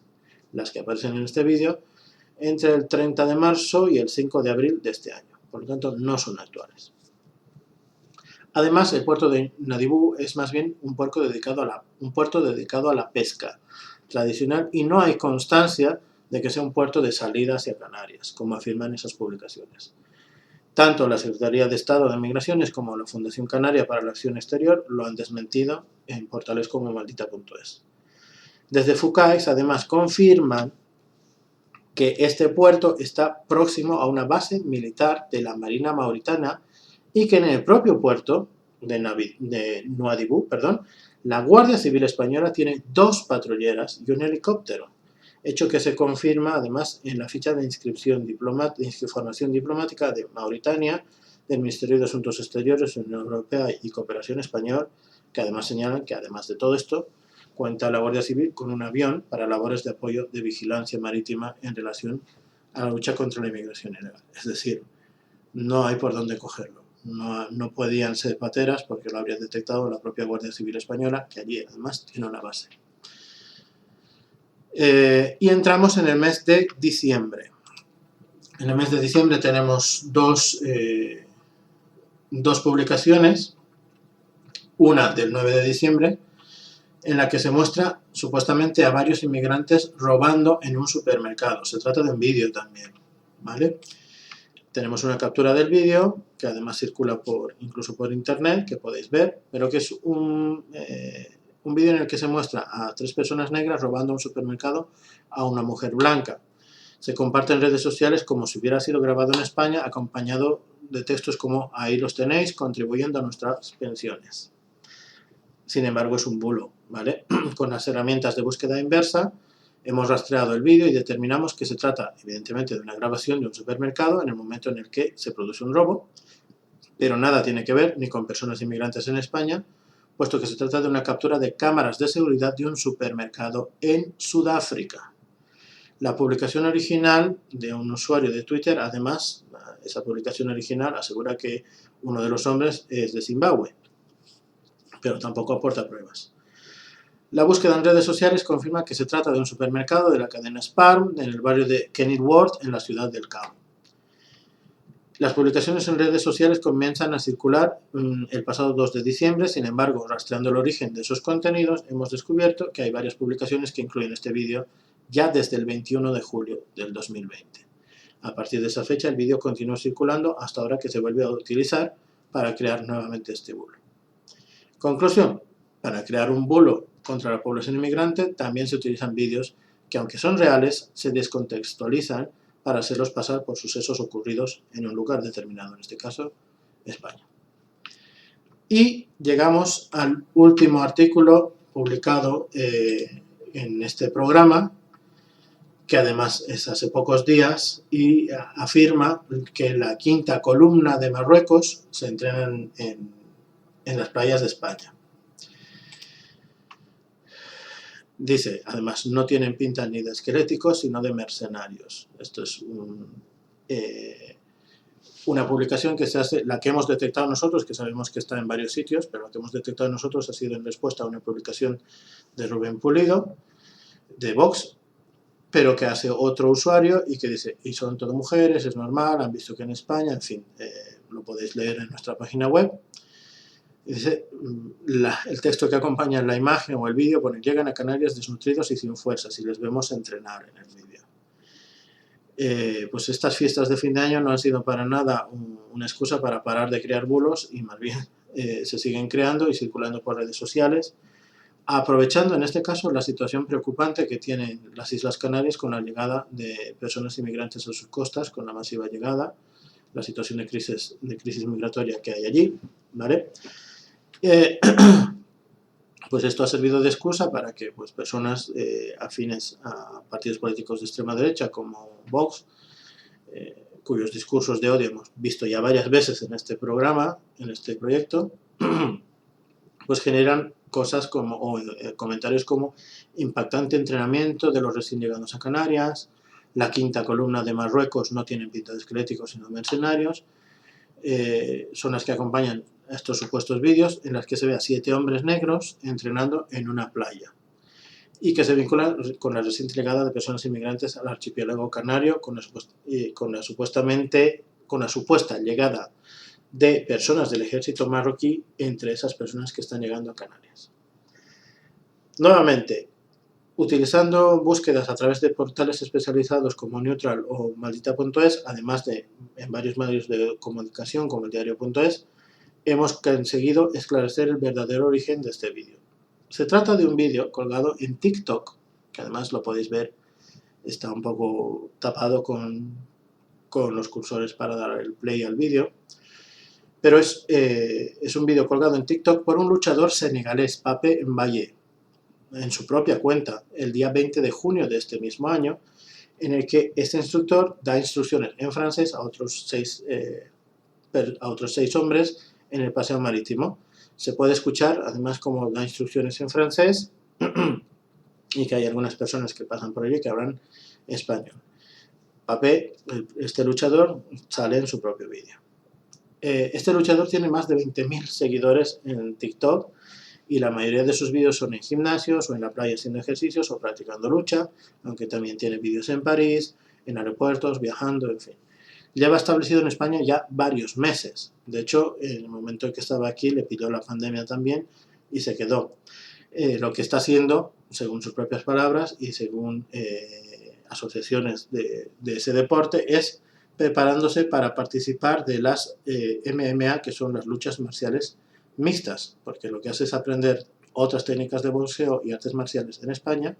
las que aparecen en este vídeo, entre el 30 de marzo y el 5 de abril de este año. Por lo tanto, no son actuales. Además, el puerto de Nouadhibou es más bien un puerto dedicado a la pesca tradicional y no hay constancia de que sea un puerto de salida hacia Canarias, como afirman esas publicaciones. Tanto la Secretaría de Estado de Migraciones como la Fundación Canaria para la Acción Exterior lo han desmentido en portales como maldita.es. Desde FUCAEX, además, confirman que este puerto está próximo a una base militar de la Marina Mauritana y que en el propio puerto de Nouadhibou, la Guardia Civil Española tiene 2 patrulleras y un helicóptero, hecho que se confirma además en la ficha de información diplomática de Mauritania, del Ministerio de Asuntos Exteriores, Unión Europea y Cooperación Español, que además señalan que además de todo esto, cuenta la Guardia Civil con un avión para labores de apoyo de vigilancia marítima en relación a la lucha contra la inmigración ilegal. Es decir, no hay por dónde cogerlo. no podían ser pateras porque lo habría detectado la propia Guardia Civil Española, que allí además tiene una base. Y entramos en el mes de diciembre. En el mes de diciembre tenemos dos publicaciones, una del 9 de diciembre, en la que se muestra supuestamente a varios inmigrantes robando en un supermercado. Se trata de un vídeo también, ¿vale? Tenemos una captura del vídeo, que además circula incluso por internet, que podéis ver, pero que es un vídeo en el que se muestra a 3 personas negras robando un supermercado a una mujer blanca. Se comparte en redes sociales como si hubiera sido grabado en España, acompañado de textos como "ahí los tenéis, contribuyendo a nuestras pensiones". Sin embargo, es un bulo, ¿vale? Con las herramientas de búsqueda inversa hemos rastreado el vídeo y determinamos que se trata, evidentemente, de una grabación de un supermercado en el momento en el que se produce un robo, pero nada tiene que ver ni con personas inmigrantes en España, puesto que se trata de una captura de cámaras de seguridad de un supermercado en Sudáfrica. La publicación original de un usuario de Twitter, además, esa publicación original asegura que uno de los hombres es de Zimbabue, pero tampoco aporta pruebas. La búsqueda en redes sociales confirma que se trata de un supermercado de la cadena Spar en el barrio de Kenilworth, en la ciudad del Cabo. Las publicaciones en redes sociales comienzan a circular el pasado 2 de diciembre, sin embargo, rastreando el origen de esos contenidos, hemos descubierto que hay varias publicaciones que incluyen este vídeo ya desde el 21 de julio del 2020. A partir de esa fecha, el vídeo continúa circulando hasta ahora que se vuelve a utilizar para crear nuevamente este bulo. Conclusión: para crear un bulo contra la población inmigrante también se utilizan vídeos que, aunque son reales, se descontextualizan para hacerlos pasar por sucesos ocurridos en un lugar determinado, en este caso, España. Y llegamos al último artículo publicado en este programa, que además es hace pocos días, y afirma que la quinta columna de Marruecos se entrena en las playas de España. Dice, además, no tienen pinta ni de esqueléticos, sino de mercenarios. Esto es una publicación que se hace, la que hemos detectado nosotros, que sabemos que está en varios sitios, pero la que hemos detectado nosotros ha sido en respuesta a una publicación de Rubén Pulido, de Vox, pero que hace otro usuario y que dice, y son todo mujeres, es normal, han visto que en España, en fin, lo podéis leer en nuestra página web. Dice, el texto que acompaña la imagen o el vídeo pone: llegan a Canarias desnutridos y sin fuerzas y les vemos entrenar en el vídeo. Pues estas fiestas de fin de año no han sido para nada una excusa para parar de crear bulos, y más bien se siguen creando y circulando por redes sociales, aprovechando en este caso la situación preocupante que tienen las Islas Canarias con la llegada de personas inmigrantes a sus costas, con la masiva llegada, la situación de crisis migratoria que hay allí, ¿vale? Pues esto ha servido de excusa para que pues, personas afines a partidos políticos de extrema derecha como Vox, cuyos discursos de odio hemos visto ya varias veces en este programa, en este proyecto, pues generan cosas como, o comentarios como: impactante entrenamiento de los recién llegados a Canarias, la quinta columna de Marruecos no tienen pinta de esqueléticos sino mercenarios. Son las que acompañan a estos supuestos vídeos en las que se ve a 7 hombres negros entrenando en una playa y que se vinculan con la reciente llegada de personas inmigrantes al archipiélago canario, con la supuesta llegada de personas del ejército marroquí entre esas personas que están llegando a Canarias. Nuevamente, utilizando búsquedas a través de portales especializados como Neutral o Maldita.es, además de en varios medios de comunicación como el Diario.es, hemos conseguido esclarecer el verdadero origen de este vídeo. Se trata de un vídeo colgado en TikTok, que además lo podéis ver, está un poco tapado con los cursores para dar el play al vídeo, pero es un vídeo colgado en TikTok por un luchador senegalés, Pape Mbaye, en su propia cuenta, el día 20 de junio de este mismo año, en el que este instructor da instrucciones en francés a otros seis hombres en el paseo marítimo. Se puede escuchar, además, como da instrucciones en francés y que hay algunas personas que pasan por allí que hablan español. Papé, este luchador, sale en su propio vídeo. Este luchador tiene más de 20.000 seguidores en TikTok y la mayoría de sus vídeos son en gimnasios o en la playa haciendo ejercicios o practicando lucha, aunque también tiene vídeos en París, en aeropuertos, viajando, en fin. Lleva establecido en España ya varios meses. De hecho, en el momento en que estaba aquí le pilló la pandemia también y se quedó. Lo que está haciendo, según sus propias palabras y según asociaciones de ese deporte, es preparándose para participar de las MMA, que son las luchas marciales mixtas, porque lo que hace es aprender otras técnicas de boxeo y artes marciales en España,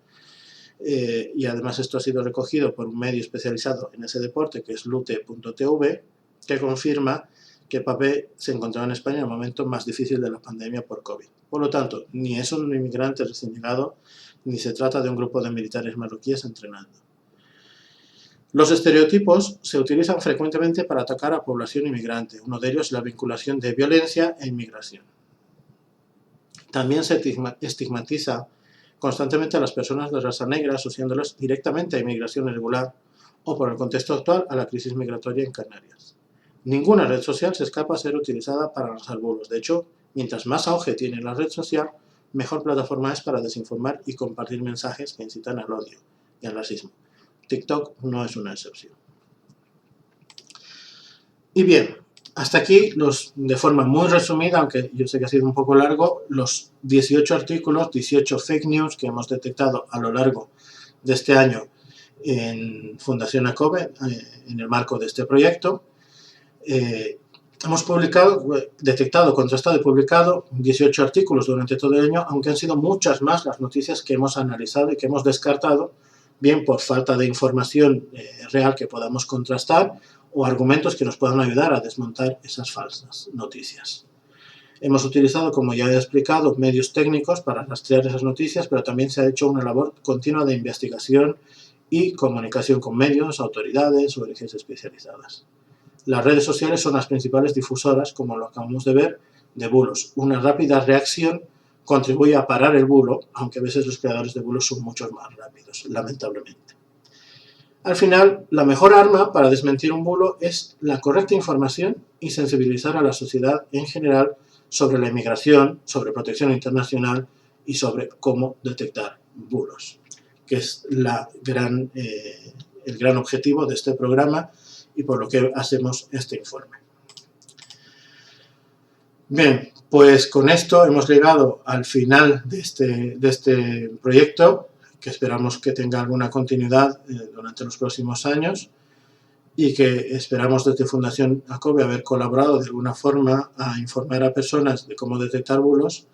y además esto ha sido recogido por un medio especializado en ese deporte, que es lute.tv, que confirma que Papé se encontraba en España en el momento más difícil de la pandemia por COVID. Por lo tanto, ni es un inmigrante recién llegado, ni se trata de un grupo de militares marroquíes entrenando. Los estereotipos se utilizan frecuentemente para atacar a población inmigrante. Uno de ellos es la vinculación de violencia e inmigración. También se estigmatiza constantemente a las personas de raza negra, asociándolas directamente a inmigración irregular o, por el contexto actual, a la crisis migratoria en Canarias. Ninguna red social se escapa a ser utilizada para lanzar bulos. De hecho, mientras más auge tiene la red social, mejor plataforma es para desinformar y compartir mensajes que incitan al odio y al racismo. TikTok no es una excepción. Y bien, hasta aquí, de forma muy resumida, aunque yo sé que ha sido un poco largo, los 18 artículos, 18 fake news que hemos detectado a lo largo de este año en Fundación ACOBE, en el marco de este proyecto. Hemos detectado, contrastado y publicado 18 artículos durante todo el año, aunque han sido muchas más las noticias que hemos analizado y que hemos descartado, bien por falta de información real que podamos contrastar o argumentos que nos puedan ayudar a desmontar esas falsas noticias. Hemos utilizado, como ya he explicado, medios técnicos para rastrear esas noticias, pero también se ha hecho una labor continua de investigación y comunicación con medios, autoridades, ONGs especializadas. Las redes sociales son las principales difusoras, como lo acabamos de ver, de bulos. Una rápida reacción contribuye a parar el bulo, aunque a veces los creadores de bulos son mucho más rápidos, lamentablemente. Al final, la mejor arma para desmentir un bulo es la correcta información y sensibilizar a la sociedad en general sobre la inmigración, sobre protección internacional y sobre cómo detectar bulos, que es el gran objetivo de este programa y por lo que hacemos este informe. Bien, pues con esto hemos llegado al final de este proyecto, que esperamos que tenga alguna continuidad durante los próximos años y que esperamos desde Fundación ACOBE haber colaborado de alguna forma a informar a personas de cómo detectar bulos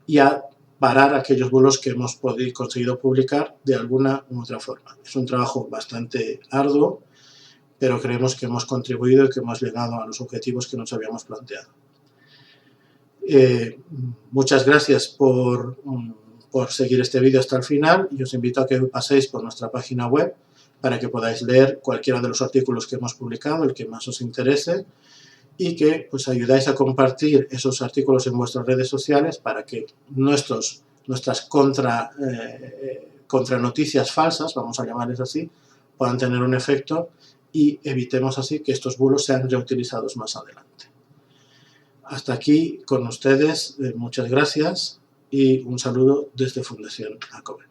y a parar aquellos bulos que hemos conseguido publicar de alguna u otra forma. Es un trabajo bastante arduo, pero creemos que hemos contribuido y que hemos llegado a los objetivos que nos habíamos planteado. Muchas gracias por seguir este vídeo hasta el final y os invito a que paséis por nuestra página web para que podáis leer cualquiera de los artículos que hemos publicado, el que más os interese, y que pues ayudáis a compartir esos artículos en vuestras redes sociales para que nuestras contranoticias falsas, vamos a llamarles así, puedan tener un efecto y evitemos así que estos bulos sean reutilizados más adelante. Hasta aquí con ustedes, muchas gracias y un saludo desde Fundación ACOBE.